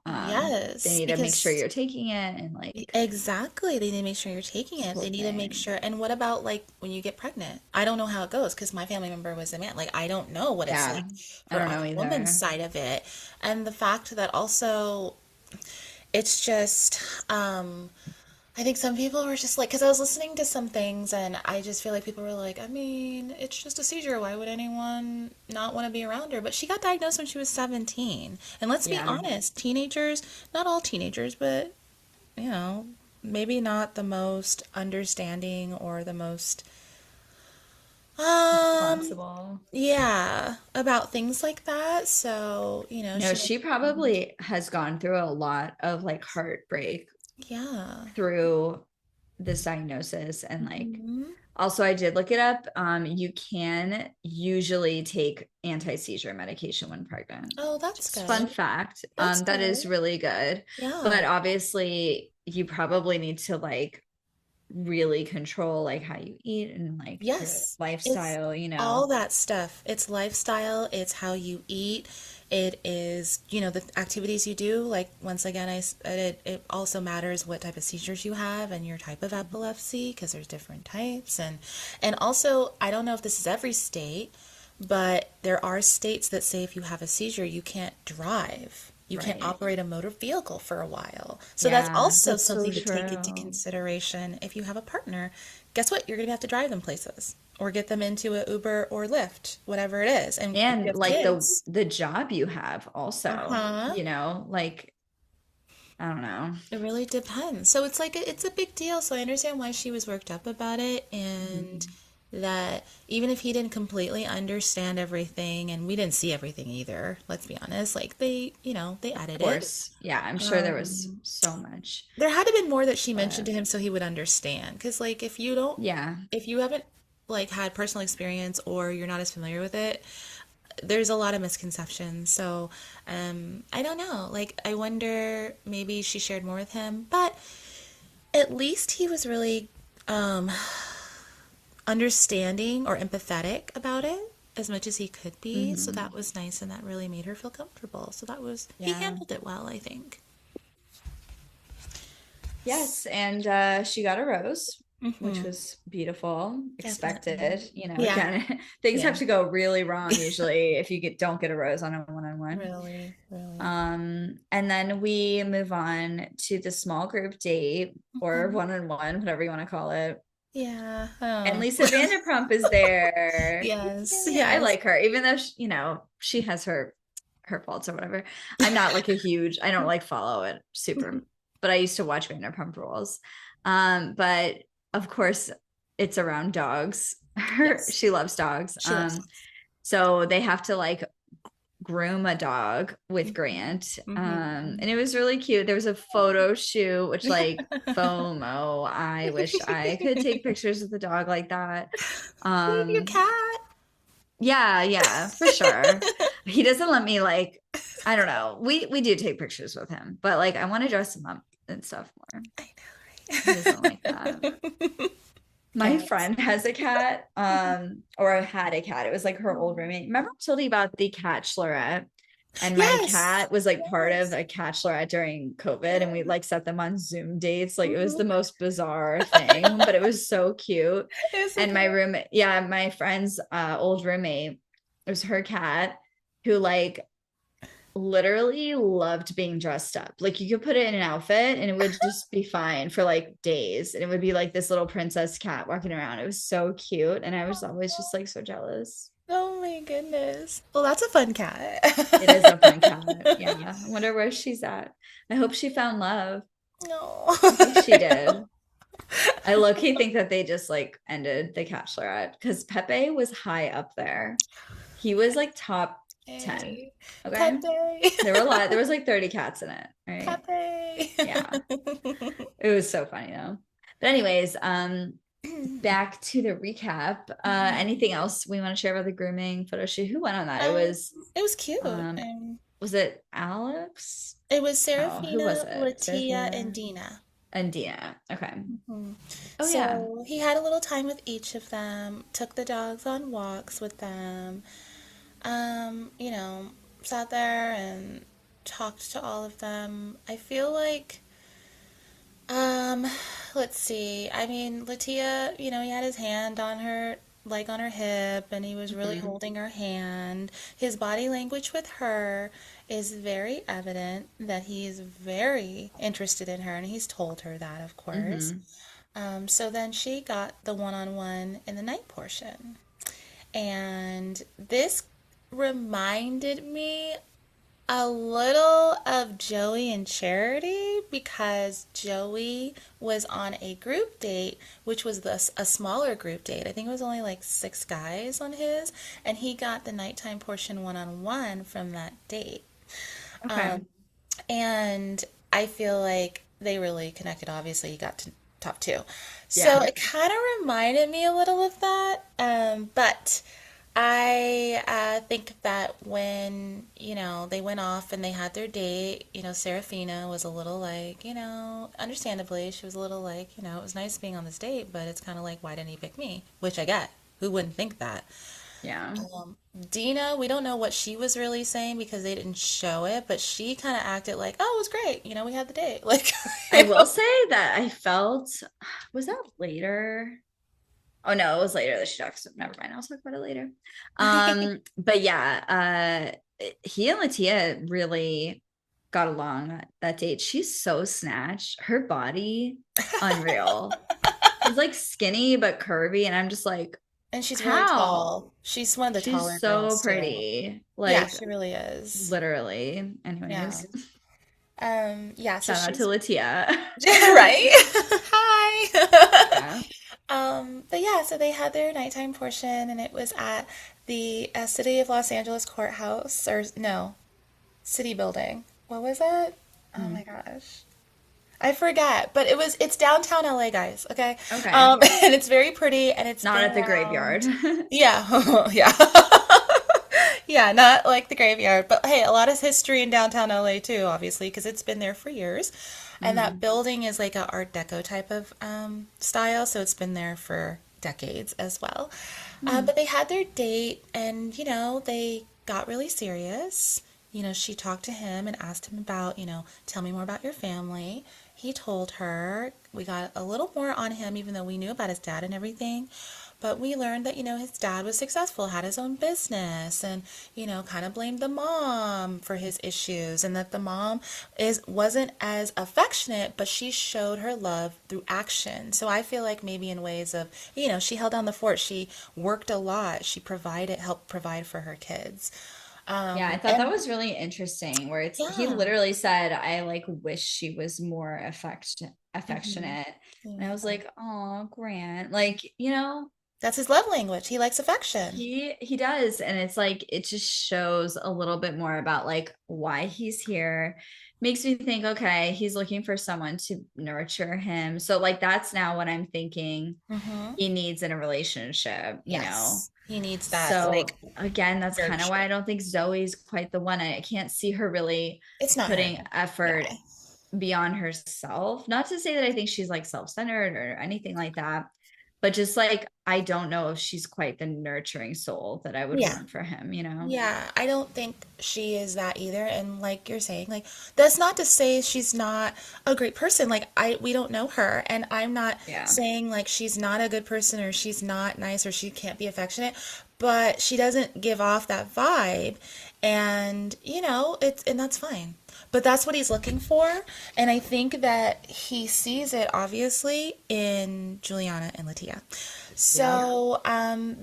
Yes, need to make sure because you're taking it and like, exactly, they need to make sure you're taking it's a it. whole They need to make thing. sure. And what about like when you get pregnant? I don't know how it goes because my family member was a man. Like I don't know what it's Yeah. like I for don't on know the woman's either. side of it. And the fact that also it's just I think some people were just like, because I was listening to some things and I just feel like people were like, I mean, it's just a seizure. Why would anyone not want to be around her? But she got diagnosed when she was 17. And let's be Yeah. honest, teenagers, not all teenagers, but, you know, maybe not the most understanding or the most, um, Responsible. yeah, about things like that. So, No, she she was, probably has gone through a lot of like heartbreak yeah. through this diagnosis and like Hmm. also I did look it up. You can usually take anti-seizure medication when pregnant. Oh, that's Just fun good. fact. That's That good. is really good. Yeah. But obviously you probably need to like really control like how you eat and like your Yes, it's lifestyle. all that stuff. It's lifestyle, it's how you eat, it is, the activities you do. Like, once again, it also matters what type of seizures you have and your type of epilepsy, because there's different types. And also, I don't know if this is every state, but there are states that say if you have a seizure, you can't drive. You can't Right. operate a motor vehicle for a while. So that's Yeah, also that's so something to take into true. consideration if you have a partner. Guess what? You're going to have to drive them places or get them into a Uber or Lyft, whatever it is. And if you And have like the kids, the job you have also, uh-huh, like I don't know. it really depends. So it's like it's a big deal. So I understand why she was worked up about it and Mhm. that even if he didn't completely understand everything and we didn't see everything either, let's be honest, like they Of edited. course. Yeah, I'm sure there was Um, so much. There had to been more that she mentioned But to him so he would understand. Because, like, if you don't, yeah. if you haven't, like, had personal experience or you're not as familiar with it, there's a lot of misconceptions. So, I don't know. Like, I wonder maybe she shared more with him, but at least he was really understanding or empathetic about it as much as he could be. So that Hmm. was nice and that really made her feel comfortable. So he Yeah. handled it well, I think. Yes, and she got a rose, which Mm-hmm. was beautiful, Definitely. expected. Yeah. Again, things have Yeah. to go really wrong usually if you don't get a rose on a one-on-one. Really, really. And then we move on to the small group date or Mhm. one-on-one, whatever you want to call it. Yeah. And Oh. Lisa Vanderpump is there. Yes. Yay. I Yes. like her, even though she has her faults or whatever. I'm not like I don't like follow it super, but I used to watch Vanderpump Rules. But of course, it's around dogs. Yes. She loves dogs. She loves it. So they have to like groom a dog with Mhm. Grant. Mhm. And it was really cute. There was a photo shoot, which like FOMO. I wish I could take pictures of the dog like that. Your Um, cat. yeah, yeah, for sure. He doesn't let me like I don't know. We do take pictures with him, but like I want to dress him up and stuff more. I He know, doesn't like that. right? My Cats. friend has a cat, or had a cat. It was like her old roommate. Remember I told you about the Bachelorette? And my Yes. cat was like part of Yes. a Bachelorette during COVID, and we Yes. like set them on Zoom dates. Like it was Mhm. the most bizarre thing, but it was so cute. It's so And cute. my roommate, yeah, my friend's old roommate, it was her cat who like literally loved being dressed up. Like you could put it in an outfit and it would just be fine for like days. And it would be like this little princess cat walking around. It was so cute. And I was always just like so jealous. Oh my goodness. Well, that's a fun cat. It is a fun cat. Yeah. I wonder where she's at. I hope she found love. No. I think she did. I low-key think that they just like ended the Bachelorette because Pepe was high up there. He was like top 10. Hey, Okay. Pepe. There were a lot. There was like 30 cats in it. Right. Pepe. Yeah. It was so funny though. But anyways, back to the recap. Anything else we want to share about the grooming photo shoot? Who went on that? Um, it was cute. Um, was it Alex? It was No, who was Serafina, it? Latia, and Serafina Dina. and Dina. Okay. Mhm. Oh yeah. So he had a little time with each of them, took the dogs on walks with them, you know, sat there and talked to all of them. I feel like, um, let's see. I mean, Latia, he had his hand on her, like on her hip, and he was really Hmm. holding her hand. His body language with her is very evident that he is very interested in her, and he's told her that, of course. Hmm. So then she got the one-on-one in the night portion. And this reminded me a little of Joey and Charity because Joey was on a group date, which was a smaller group date. I think it was only like 6 guys on his, and he got the nighttime portion one-on-one from that date. Okay. And I feel like they really connected. Obviously, you got to top two. So Yeah. it kind of reminded me a little of that. But I think that when, they went off and they had their date, Serafina was a little like, understandably, she was a little like, it was nice being on this date, but it's kind of like, why didn't he pick me? Which I get. Who wouldn't think that? Yeah. Dina, we don't know what she was really saying because they didn't show it, but she kind of acted like, "Oh, it was great. We had the date." Like, I will say that I felt, was that later? Oh no, it was later that she talked. So never mind. I'll talk about it later. But yeah, he and Latia really got along that date. She's so snatched. Her body, unreal. She's like skinny but curvy, and I'm just like, and she's really how? tall. She's one of the She's taller so girls too. pretty. Yeah, Like she really is. literally. Yeah. Anyways, Yeah, so shout out to she's Latia. right. Hi. Yeah. But yeah, so they had their nighttime portion and it was at the City of Los Angeles courthouse or no, city building. What was it? Oh Hmm. my gosh. I forget, but it's downtown LA, guys, okay? Okay. And it's very pretty and it's Not been at the graveyard. around. Yeah. Yeah. Yeah, not like the graveyard, but hey, a lot of history in downtown LA too, obviously, because it's been there for years. And that Hmm. building is like a Art Deco type of style, so it's been there for decades as well. Hmm. But they had their date, and they got really serious. She talked to him and asked him about, tell me more about your family. He told her. We got a little more on him, even though we knew about his dad and everything. But we learned that, his dad was successful, had his own business, and, kind of blamed the mom for his issues, and that the mom wasn't as affectionate, but she showed her love through action. So I feel like maybe in ways of, she held down the fort, she worked a lot, she helped provide for her kids. Yeah, I thought that And was really interesting where he yeah. literally said, I like wish she was more Hmm. affectionate. And I was Yeah. like, oh, Grant, like, That's his love language. He likes affection. he does. And it's like it just shows a little bit more about like why he's here. Makes me think, okay, he's looking for someone to nurture him. So like that's now what I'm thinking Hmm. he needs in a relationship. Yes. He needs that So like again, that's kind of why I nurture. don't think Zoe's quite the one. I can't see her really It's not her. putting Yeah. effort beyond herself. Not to say that I think she's like self-centered or anything like that, but just like I don't know if she's quite the nurturing soul that I would Yeah. want for him, you know? Yeah, I don't think she is that either. And like you're saying, like that's not to say she's not a great person. Like we don't know her, and I'm not Yeah. saying like she's not a good person or she's not nice or she can't be affectionate, but she doesn't give off that vibe, and and that's fine. But that's what he's looking for, and I think that he sees it obviously in Juliana and Latia. Yeah. So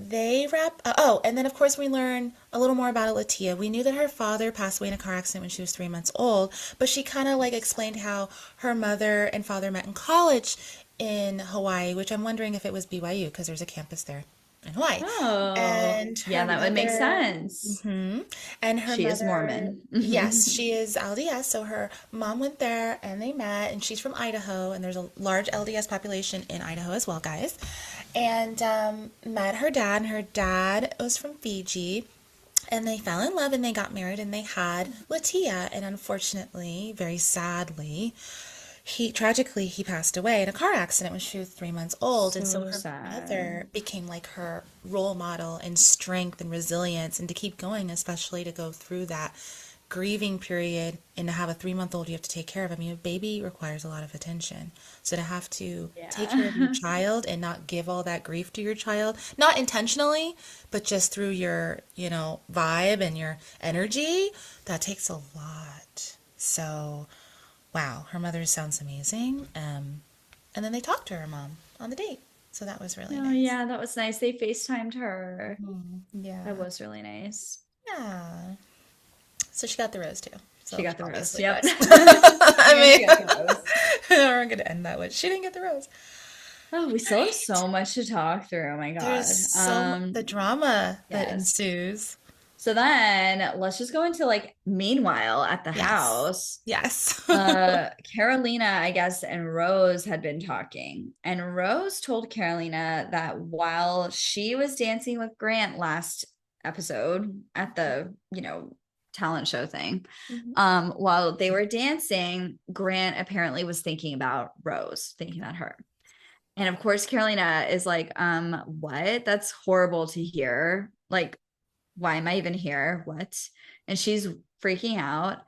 they wrap. Oh, and then of course we learn a little more about Latia. We knew that her father passed away in a car accident when she was 3 months old, but she kind of like explained how her mother and father met in college in Hawaii, which I'm wondering if it was BYU because there's a campus there in Hawaii. Oh, And yeah, her that would make mother, sense. hmm and her She is mother, Mormon. yes, she is LDS. So her mom went there and they met, and she's from Idaho, and there's a large LDS population in Idaho as well, guys. And met her dad, and her dad was from Fiji. And they fell in love and they got married and they had Latia. And unfortunately, very sadly, he passed away in a car accident when she was 3 months old. And so So her sad. mother became like her role model and strength and resilience and to keep going, especially to go through that grieving period and to have a 3 month old you have to take care of. I mean, a baby requires a lot of attention. So to have to take care of your Yeah. child and not give all that grief to your child, not intentionally, but just through your, vibe and your energy, that takes a lot. So wow, her mother sounds amazing. And then they talked to her mom on the date. So that was really Oh, nice. yeah, that was nice. They FaceTimed her. That Yeah. was really nice. Yeah. So she got the rose too. She So got the rose. obviously Yep. biased. I And she got the mean, rose. we're going to end that with she didn't get the rose. Oh, we All still have right. so much to talk through. Oh my There's God. the drama that Yes. ensues. So then let's just go into like meanwhile at the Yes. house. Yes. Carolina, I guess, and Rose had been talking. And Rose told Carolina that while she was dancing with Grant last episode at the, talent show thing, Mhm. while they were dancing, Grant apparently was thinking about Rose, thinking about her. And of course, Carolina is like, what? That's horrible to hear. Like, why am I even here? What? And she's freaking out.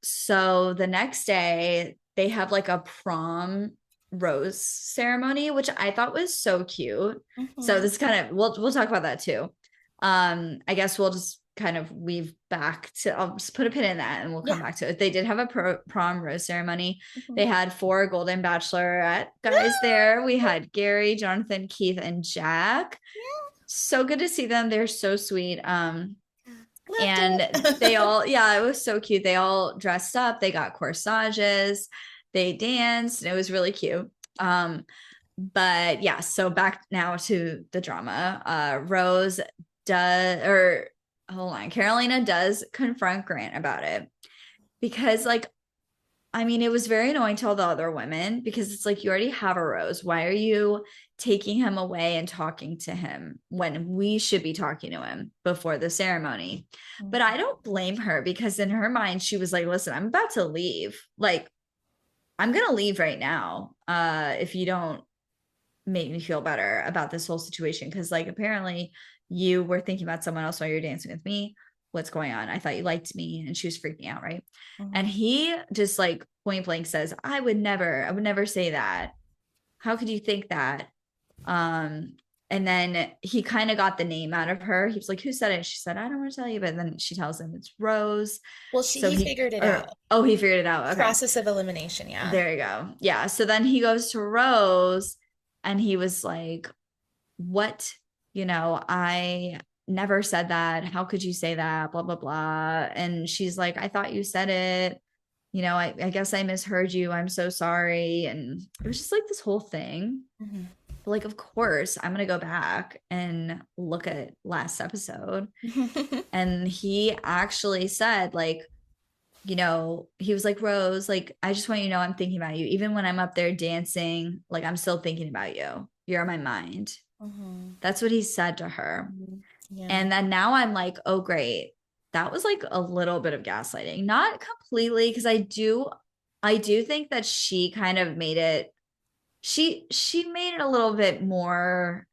So the next day they have like a prom rose ceremony, which I thought was so cute. So Mhm. this kind of we'll talk about that too. I guess we'll just kind of weave back to I'll just put a pin in that and we'll come Yeah. back to it. They did have a prom rose ceremony. Mhm. They had 4 Golden Bachelorette guys there. We had Gary, Jonathan, Keith, and Jack. So good to see them. They're so sweet. Loved And they it. all, yeah, it was so cute. They all dressed up, they got corsages, they danced, and it was really cute. But yeah, so back now to the drama. Rose does, or hold on, Carolina does confront Grant about it because, like, I mean, it was very annoying to all the other women because it's like you already have a rose. Why are you taking him away and talking to him when we should be talking to him before the ceremony? But I don't blame her because in her mind, she was like, listen, I'm about to leave. Like, I'm gonna leave right now. If you don't make me feel better about this whole situation. Cause like apparently you were thinking about someone else while you're dancing with me. What's going on? I thought you liked me. And she was freaking out, right? And Mhm. he just like point blank says, I would never say that. How could you think that? Um, and then he kind of got the name out of her. He was like, who said it? She said, I don't want to tell you, but then she tells him it's Rose. Well, So he figured it out. he figured it out. Okay. Process of elimination, yeah. There you go. Yeah. So then he goes to Rose and he was like, what? I never said that. How could you say that? Blah, blah, blah. And she's like, I thought you said it. I guess I misheard you. I'm so sorry. And it was just like this whole thing. Mhm. But like, of course, I'm going to go back and look at last episode. And he actually said, like, he was like, Rose, like, I just want you to know I'm thinking about you. Even when I'm up there dancing, like, I'm still thinking about you. You're on my mind. Mm-hmm. That's what he said to her. Mm-hmm. Yeah. And then now I'm like, oh, great. That was like a little bit of gaslighting. Not completely, because I do think that she kind of made it, she made it a little bit more,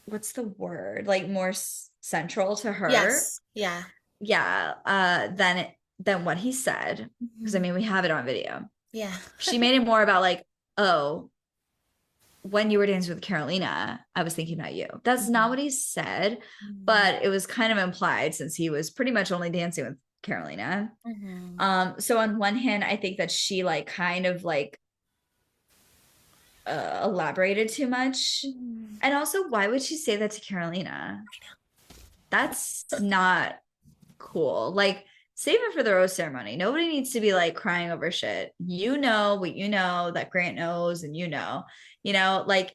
what's the word? Like more central to her. Yes. Yeah. Yeah, than what he said. Because I Mm-hmm. mean, we have it on video. Yeah. She made it more about like, oh, when you were dancing with Carolina, I was thinking about you. That's not Mm-hmm. what he said, Mm-hmm. but it was kind of implied since he was pretty much only dancing with Carolina. Mm-hmm. So on one hand, I think that she like kind of like elaborated too much. Mm-hmm. And also, why would she say that to Carolina? That's not cool. Like, save it for the rose ceremony. Nobody needs to be like crying over shit. You know what you know that Grant knows, and like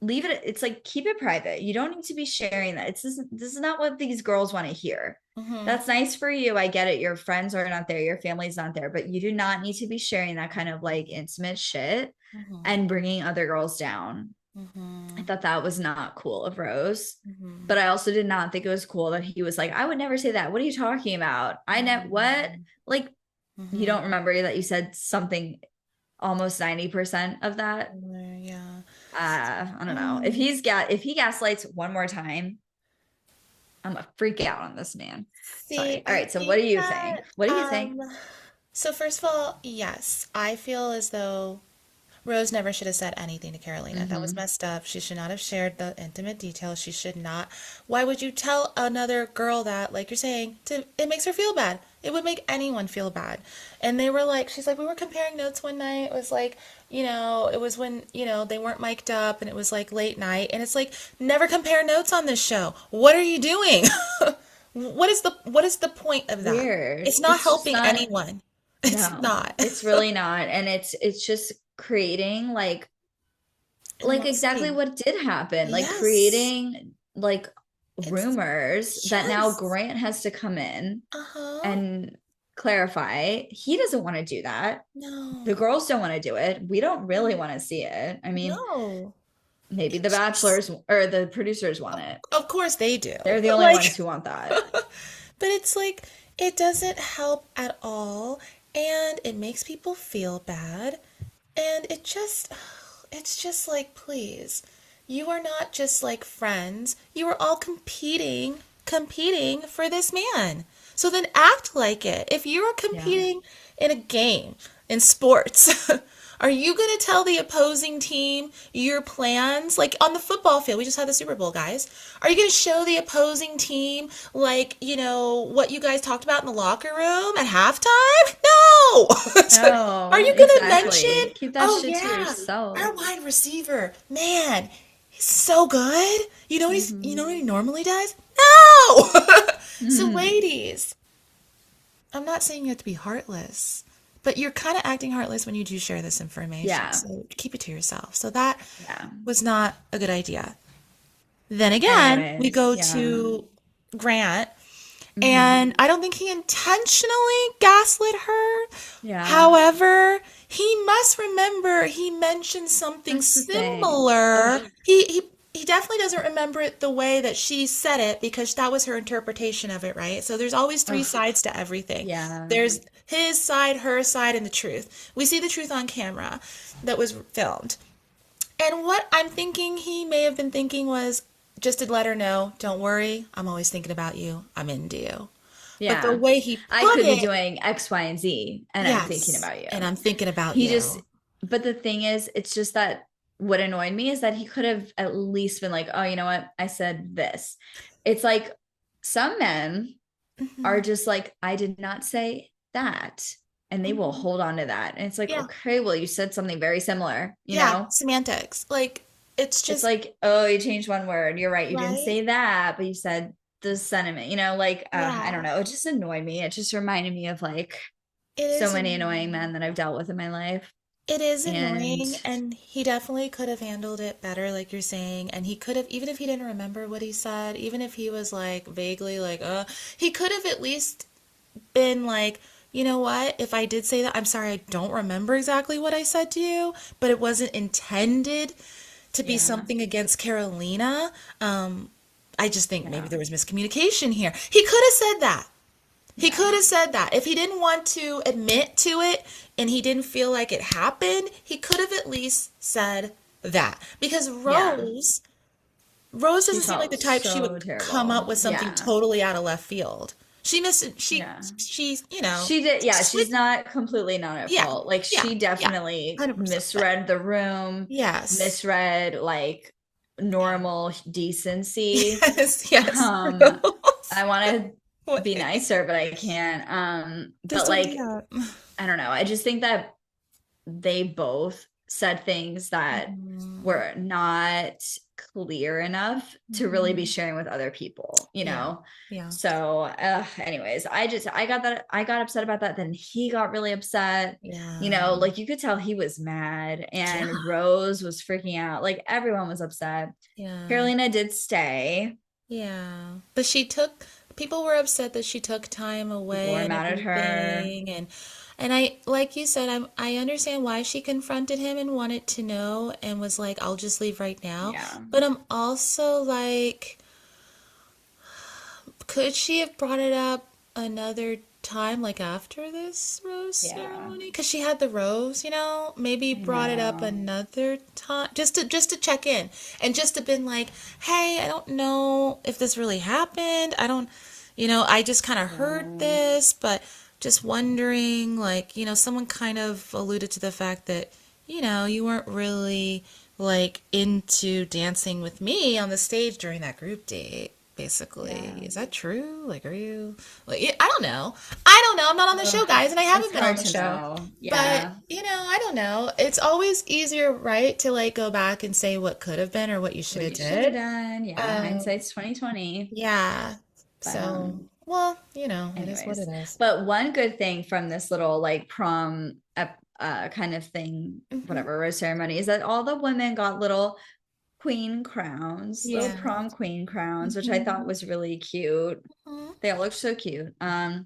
leave it. It's like keep it private. You don't need to be sharing that. This is not what these girls want to hear. Mm-hmm. That's nice for you. I get it. Your friends are not there, your family's not there, but you do not need to be sharing that kind of like intimate shit Mm-hmm. and bringing other girls down. I Mm-hmm. thought that was not cool of Rose. Mm-hmm. But I also did not think it was cool that he was like, I would never say that. What are you talking about? I never, what? Mm-hmm. Like, you Mm-hmm. don't remember that you said something almost 90% of that? Yeah. I don't know. If Um, if he gaslights one more time, I'm gonna freak out on this man. See, Sorry. All I right. So what think do you that think? What do you think? so first of all, yes, I feel as though Rose never should have said anything to Carolina. That was Mm-hmm. messed up. She should not have shared the intimate details. She should not. Why would you tell another girl that, like you're saying, it makes her feel bad. It would make anyone feel bad. And they were like, she's like, we were comparing notes one night. It was like, it was when, they weren't mic'd up and it was like late night. And it's like, never compare notes on this show. What are you doing? What is the point of that? Weird. It's not It's just helping not. anyone. It's No, not. it's really not. And it's just creating like exactly Animosity. what did happen, like Yes. creating like It's rumors that now yes. Grant has to come in Uh-huh. and clarify. He doesn't want to do that. The No. girls don't want to do it. We don't really No. want to see it. I mean, No. maybe the It's just, bachelors or the producers want it. of course they do. They're the But only like ones who want that. but it's like it doesn't help at all and it makes people feel bad and it's just like please. You are not just like friends. You are all competing for this man. So then act like it. If you're Yeah. competing in a game, in sports, are you going to tell the opposing team your plans? Like on the football field, we just had the Super Bowl, guys. Are you going to show the opposing team, like, what you guys talked about in the locker room at halftime? No! Are No, you going to mention, exactly. Keep that oh, shit to yeah, our yourself. wide receiver, man, he's so good. You know what he Hmm. normally does? No! So, Hmm. ladies, I'm not saying you have to be heartless, but you're kind of acting heartless when you do share this information. Yeah. So keep it to yourself. So that Yeah. was not a good idea. Then again, we Anyways, go yeah. to Grant, Hmm. and I don't think he intentionally gaslit her. Yeah. However, he must remember he mentioned something That's the thing. similar. Ugh. He definitely doesn't remember it the way that she said it because that was her interpretation of it, right? So there's always three Ugh. sides to everything. Yeah. There's his side, her side, and the truth. We see the truth on camera that was filmed. And what I'm thinking he may have been thinking was just to let her know, don't worry, I'm always thinking about you. I'm into you. But the Yeah. way he I put could be it, doing X, Y, and Z, and I'm thinking yes, about you. and I'm thinking about He just, you. but the thing is, it's just that what annoyed me is that he could have at least been like, oh, you know what? I said this. It's like some men are Hmm. just like, I did not say that. And they will Hmm. hold on to that. And it's like, Yeah, okay, well, you said something very similar, you yeah, know? semantics. Like, it's It's just, like, oh, you changed one word. You're right. You didn't right? say that, but you said the sentiment, like, I don't Yeah, know. It just annoyed me. It just reminded me of like it so is many annoying annoying. men that I've dealt with in my life. It is And annoying, and he definitely could have handled it better, like you're saying. And he could have, even if he didn't remember what he said, even if he was like vaguely like, he could have at least been like, you know what? If I did say that, I'm sorry, I don't remember exactly what I said to you, but it wasn't intended to be Yeah. something against Carolina. I just think maybe Yeah. there was miscommunication here. He could have said that. He Yeah. could have said that. If he didn't want to admit to it and he didn't feel like it happened, he could have at least said that. Because Yeah. Rose She doesn't seem like the felt type she so would come up terrible. with something Yeah. totally out of left field. She missed Yeah. she's, you know, She did, yeah, switch, she's not completely not at yeah. fault. Like Yeah. she Yeah. definitely 100%. But misread the room, yes. misread like Yeah. normal decency. Yes, yes. Um, Rose. I want to be Like, nicer, but I can't. just But don't do like, that. I don't know. I just think that they both said things that Mhm. were not clear enough to really be Mhm. sharing with other people, you Yeah. know? Yeah. So, anyways, I got upset about that. Then he got really upset. You Yeah. know, like you could tell he was mad, Yeah. and Rose was freaking out. Like everyone was upset. Yeah. Carolina did stay. Yeah. But people were upset that she took time People away were and mad at her. everything. And I, like you said, I understand why she confronted him and wanted to know and was like, I'll just leave right now. Yeah. But I'm also like, could she have brought it up another time, like after this rose Yeah. ceremony? Because she had the rose, you know? Maybe I brought it up know. another time, just to check in, and just to been like, hey, I don't know if this really happened. I don't, I just kind of heard Yeah. this, but just wondering, like, someone kind of alluded to the fact that, you weren't really like into dancing with me on the stage during that group date. Basically, Yeah. is that true? Like, are you like, I don't know. I don't know. I'm not on the show, Ugh, guys, and I it's haven't been on hard the to show. know. But, Yeah. I don't know. It's always easier, right, to like go back and say what could have been or what you should What have you should have did. done. Yeah. Um, Hindsight's 2020. yeah. But So, well, it is what it anyways. is. But one good thing from this little like prom kind of thing, Hmm. whatever, rose ceremony, is that all the women got little queen crowns, little Yeah. prom queen crowns, which I thought Hmm. was really cute. Hmm. They all looked so cute. I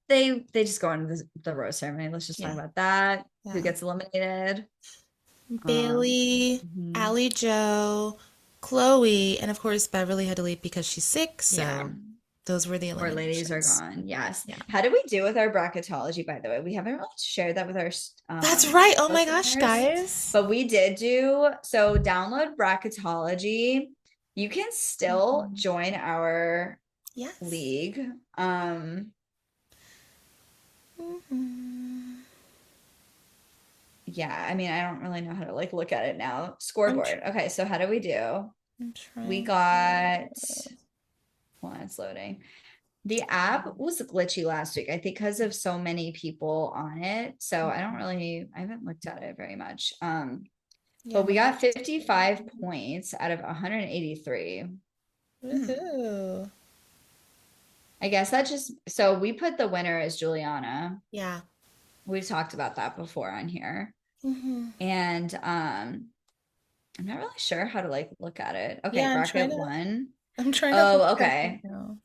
think they just go into the rose ceremony. Let's just talk Yeah. about that. Who Yeah. gets eliminated? Bailey, Mhm. Allie Joe, Chloe, and of course Beverly had to leave because she's sick. Yeah. So those were the Our ladies are eliminations. gone. Yes. Yeah. How did we do with our bracketology, by the way? We haven't really shared that with our That's right. Oh my gosh, listeners, guys. but we did do so. Download bracketology. You can still Mhm. join our Yes. league. Hmm. Yeah, I mean, I don't really know how to like look at it now. I'm tr Scoreboard. Okay, so how do we do? I'm We trying got, to. hold on, it's loading. The app was glitchy last week, I think, because of so many people on it. So I haven't looked at it very much. Yeah, But we mine got is 55 too. points out of 183. Woohoo. I guess that just, so we put the winner as Juliana. Yeah. We've talked about that before on here. Hmm. And I'm not really sure how to like look at it. Okay, Yeah, bracket one. I'm trying to look Oh, at it okay. now.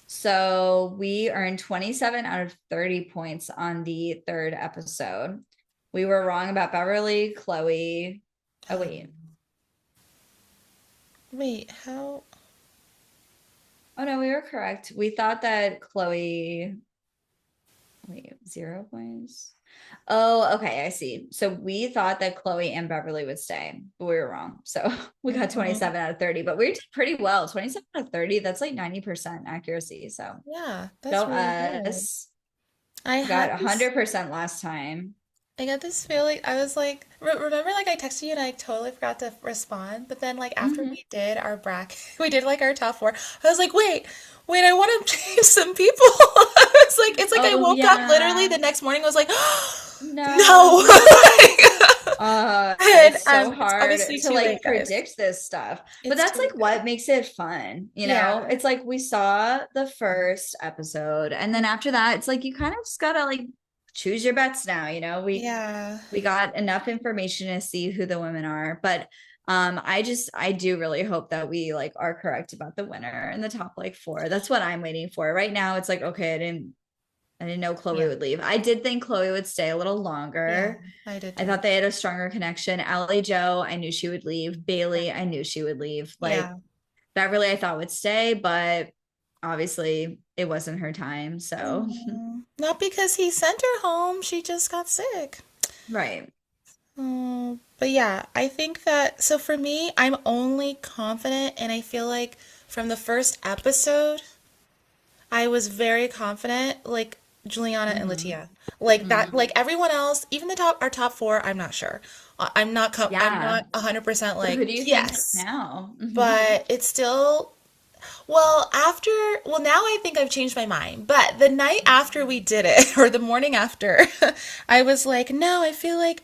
So we earned 27 out of 30 points on the third episode. We were wrong about Beverly, Chloe. Oh, wait. Wait, how? Oh, no, we were correct. We thought that Chloe, wait, 0 points. Oh, okay, I see. So we thought that Chloe and Beverly would stay, but we were wrong. So we got Mhm. 27 out of 30, but we did pretty well. 27 out of 30, that's like 90% accuracy. So Yeah, go that's really good. us. I Got had this 100% last time. I got this feeling. I was like, remember, like I texted you and I totally forgot to respond. But then, like after Mhm. we did our bracket, we did like our top four. I was like, wait, I want to change some people. I was like, it's like I Oh, woke up literally yeah. the next morning. I was like, no. No. And It's so it's hard obviously to too late, like guys. predict this stuff. But It's that's too like late, what guys. makes it fun, you know? Yeah, It's like we saw the first episode and then after that it's like you kind of just gotta like choose your bets now, you know? yeah, We got enough information to see who the women are, but I do really hope that we like are correct about the winner in the top like four. That's what I'm waiting for. Right now it's like okay, I didn't know Chloe Yeah. would leave. I did think Chloe would stay a little Yeah, longer. I did I too. thought they had a stronger connection. Allie Joe, I knew she would leave. Yeah. Bailey, I knew she would leave. Like Yeah. Beverly, I thought would stay, but obviously it wasn't her time. So, Not because he sent her home, she just got sick. right. But yeah, I think that, so for me, I'm only confident, and I feel like from the first episode, I was very confident, like Juliana and Hmm. Latia. Like that, Hmm. like everyone else, even our top four, I'm not sure. I'm Yeah. not 100% So like, who do you think yes. now? But it's still, well, now I think I've changed my mind. But the night after we did it, or the morning after, I was like, no, I feel like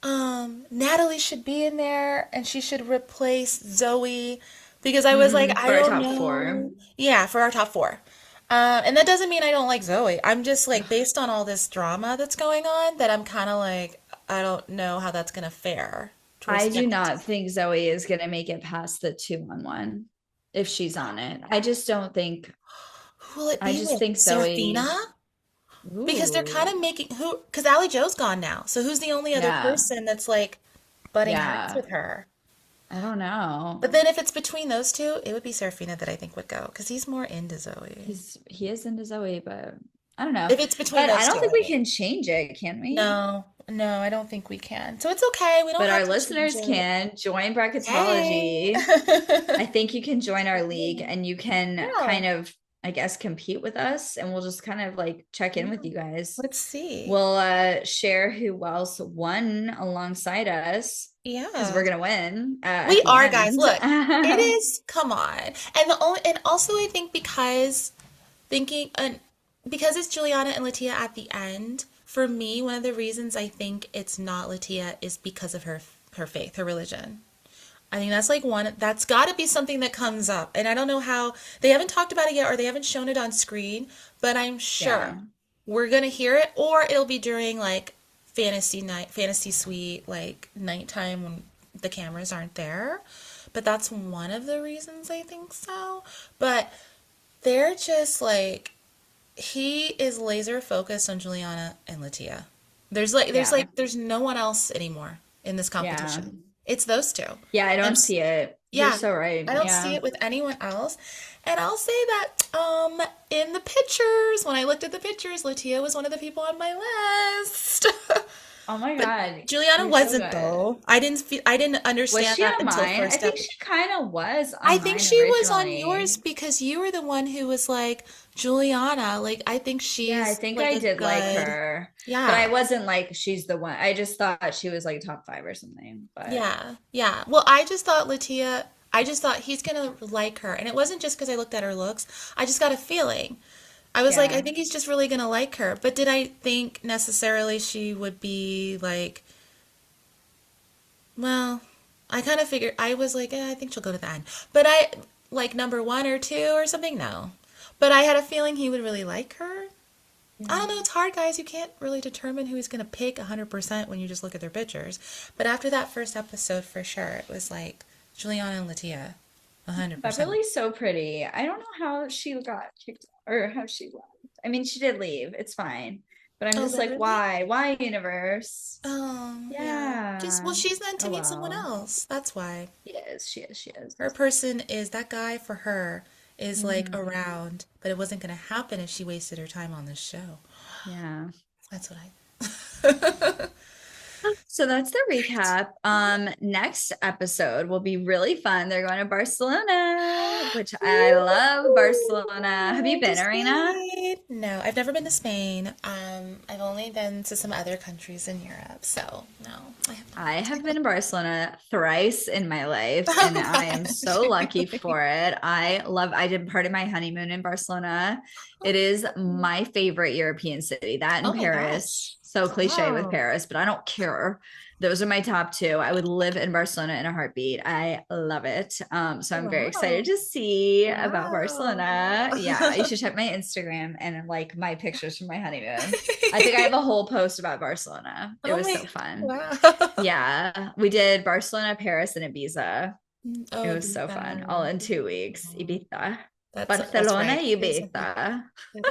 Natalie should be in there and she should replace Zoe because I was like, I For our don't top four. know. Yeah, for our top four. And that doesn't mean I don't like Zoe. I'm just like, based on all this drama that's going on, that I'm kind of like, I don't know how that's going to fare towards I the do end. not think Zoe is going to make it past the 2-on-1 if she's on it. I just don't think, Who will it I be just with? think Serafina? Zoe, Because they're kind ooh, of making who, because Allie Joe's gone now. So who's the only other yeah, person that's like butting heads yeah. with her? I don't know. But then if it's between those two, it would be Serafina that I think would go because he's more into Zoe. He is into Zoe, but I don't know. If it's between But I those don't two, think I we mean. can change it, can we? No, no, I don't think we can. So it's okay. We don't But have our to change listeners it. can join Hey. bracketology. I think you can join our league Hey. and you can Yeah. kind of, I guess, compete with us and we'll just kind of like check in Yeah. with you guys. Let's see. We'll share who else won alongside us because we're Yeah. gonna win at We the are, guys. end. Look, it is, come on. And also I think thinking and because it's Juliana and Latia at the end, for me, one of the reasons I think it's not Latia is because of her faith, her religion. I think that's like one that's got to be something that comes up. And I don't know how they haven't talked about it yet or they haven't shown it on screen, but I'm sure Yeah. we're going to hear it or it'll be during like fantasy suite like nighttime when the cameras aren't there. But that's one of the reasons I think so. But they're just like he is laser focused on Juliana and Latia. Yeah. There's no one else anymore in this Yeah. competition. It's those two. Yeah, I don't And see it. You're yeah, so right. I don't see Yeah. it with anyone else. And I'll say that in the pictures, when I looked at the pictures, Latia was one of the people on my list. Oh my But God. Juliana You're so wasn't good. though. I didn't Was understand she that on until mine? I first think episode. she kind of was I on think mine she was on yours originally. because you were the one who was like, Juliana, like I think Yeah, I she's think like I a did like good, her, but I yeah. wasn't like she's the one. I just thought she was like top five or something. But Yeah, yeah. Well, I just thought he's gonna like her. And it wasn't just because I looked at her looks. I just got a feeling. I was like, I yeah, think he's just really gonna like her. But did I think necessarily she would be like, well, I kind of figured, I was like, I think she'll go to the end. But like number one or two or something, no. But I had a feeling he would really like her. I don't know, it's hard, guys. You can't really determine who he's going to pick 100% when you just look at their pictures. But after that first episode, for sure, it was like Juliana and Latia, 100%. Beverly's so pretty. I don't know how she got kicked or how she left. I mean, she did leave. It's fine, but I'm Oh, just like, Beverly? why? Why universe? Oh, yeah. Yeah. She's meant to Oh meet someone well. else. That's why. She is. She is. She is. Her person is, that guy for her is like Hmm. around, but it wasn't going to happen if she wasted her time on this show. Yeah. That's what I. So that's the recap. Next episode will be really fun. They're going to Barcelona, which I love Barcelona. Have you Ooh, to been, Arena? Spain. No, I've never been to Spain. I've only been to some other countries in Europe, so no, I have not. I have been to Barcelona thrice in my life, Oh and I am so lucky my. for it. I did part of my honeymoon in Barcelona. It is my favorite European city, that Oh in my Paris. gosh. So cliche with Wow. Paris, but I don't care. Those are my top two. I would live in Barcelona in a heartbeat. I love it. So I'm very excited Wow. to see about Barcelona. Yeah, you Wow. should check my Instagram and like my pictures from my honeymoon. I think I have a whole post about Barcelona. It Oh was my, so fun. wow. Yeah, we did Barcelona, Paris, and Ibiza. It Oh, was so fun, all Ibiza. in 2 weeks. Ibiza, That's Barcelona, right. It is a big. Ibiza. It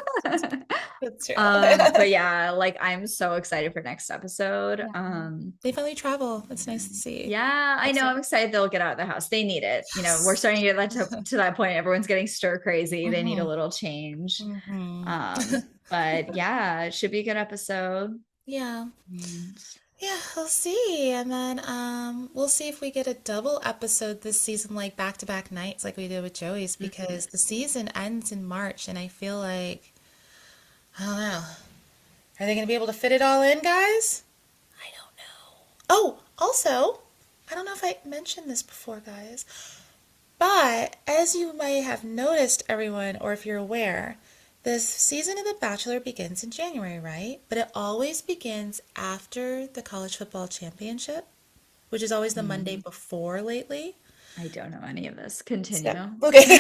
is. That's true. But yeah, like I'm so excited for next episode. Yeah. They finally travel. It's nice to see. Yeah, I know. I'm excited they'll get out of the house. They need it. You know, we're Yes. starting to get that to that point. Everyone's getting stir crazy. They need a Hmm. little change. Hmm. But yeah, it should be a good episode. Yeah. And Yeah, we'll see. And then we'll see if we get a double episode this season, like back-to-back nights like we did with Joey's, because the season ends in March and I feel like I don't know. Are they going to be able to fit it all in, guys? I don't know. Oh, also, I don't know if I mentioned this before, guys, but as you may have noticed, everyone, or if you're aware, this season of The Bachelor begins in January, right? But it always begins after the college football championship, which is always the Monday before lately. I don't know any of this. So, Continue. okay.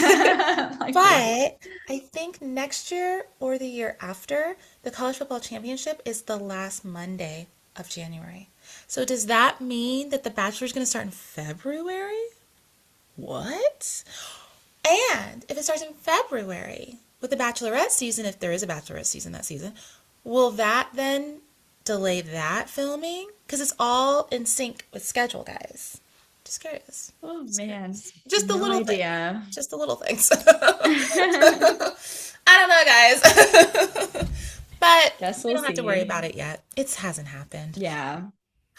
Like, what? But I think next year or the year after, the college football championship is the last Monday of January. So does that mean that The Bachelor is going to start in February? What? And if it starts in February with the Bachelorette season, if there is a Bachelorette season that season, will that then delay that filming? Because it's all in sync with schedule, guys. Just curious. Oh man, Just the no little thing. idea. Just the little things. I don't know, guys. But Guess we we'll don't have to worry see. about it yet. It hasn't happened. Yeah.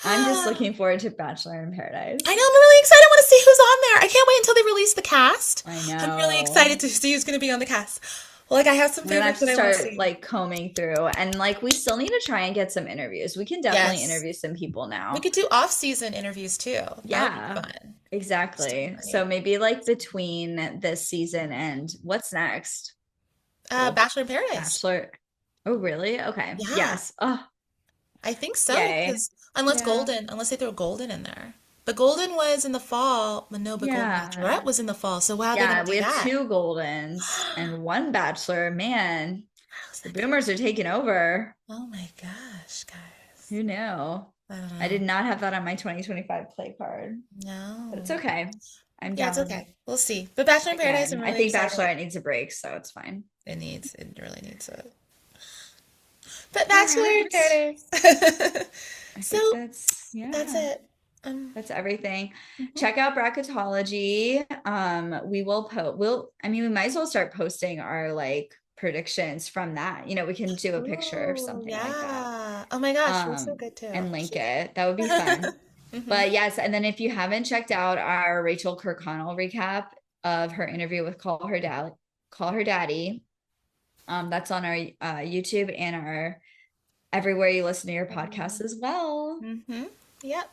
I'm just looking forward to Bachelor in I know, Paradise. I'm really excited. I want to see who's on there. I can't wait until they release the cast. I I'm really know. excited to see who's going to be on the cast. Well, like, I have some We're gonna have favorites to that I want to start see. like combing through, and like we still need to try and get some interviews. We can definitely Yes. interview some people We now. could do off-season interviews too. That would be Yeah, fun. exactly. Definitely. So maybe like between this season and what's next? Well, Bachelor in Paradise. Bachelor. Oh, really? Okay. Yeah, Yes. Oh, I think so. yay. Because Yeah. Unless they throw Golden in there. But Golden was in the fall. But no, but Golden Yeah. Bachelorette was in the fall. So how are they going Yeah, to we do have that? two Goldens and one Bachelor. Man, How's the that gonna? boomers are taking over. Oh my gosh, guys. Who knew? I don't I did know. not have that on my 2025 play card, but it's No. okay. I'm Yeah, it's down. okay. We'll see. But Bachelor in Paradise, I'm Again, I really think excited. Bachelorette needs a break, so it's fine. It really needs it. But All Bachelor in right. Paradise. I So think that's yeah, it. that's everything. Mhm. Check out bracketology. We will I mean, we might as well start posting our like predictions from that. You know, we can do a picture or Ooh, something like that. yeah. Oh my gosh, you're so Um, good too. and link it. That would be fun. Hmm. But yes, and then if you haven't checked out our Rachel Kirkconnell recap of her interview with Call Her Daddy, that's on our YouTube and our everywhere you listen to your podcast as well. Hmm. Yep.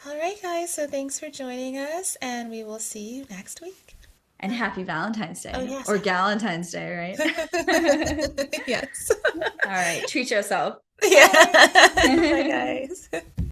All right, guys. So thanks for joining us, and we will see you next week. And happy Valentine's Oh, Day yes. or Galentine's Day, right? Yes. All right, treat yourself. Yeah. Bye, Bye. guys.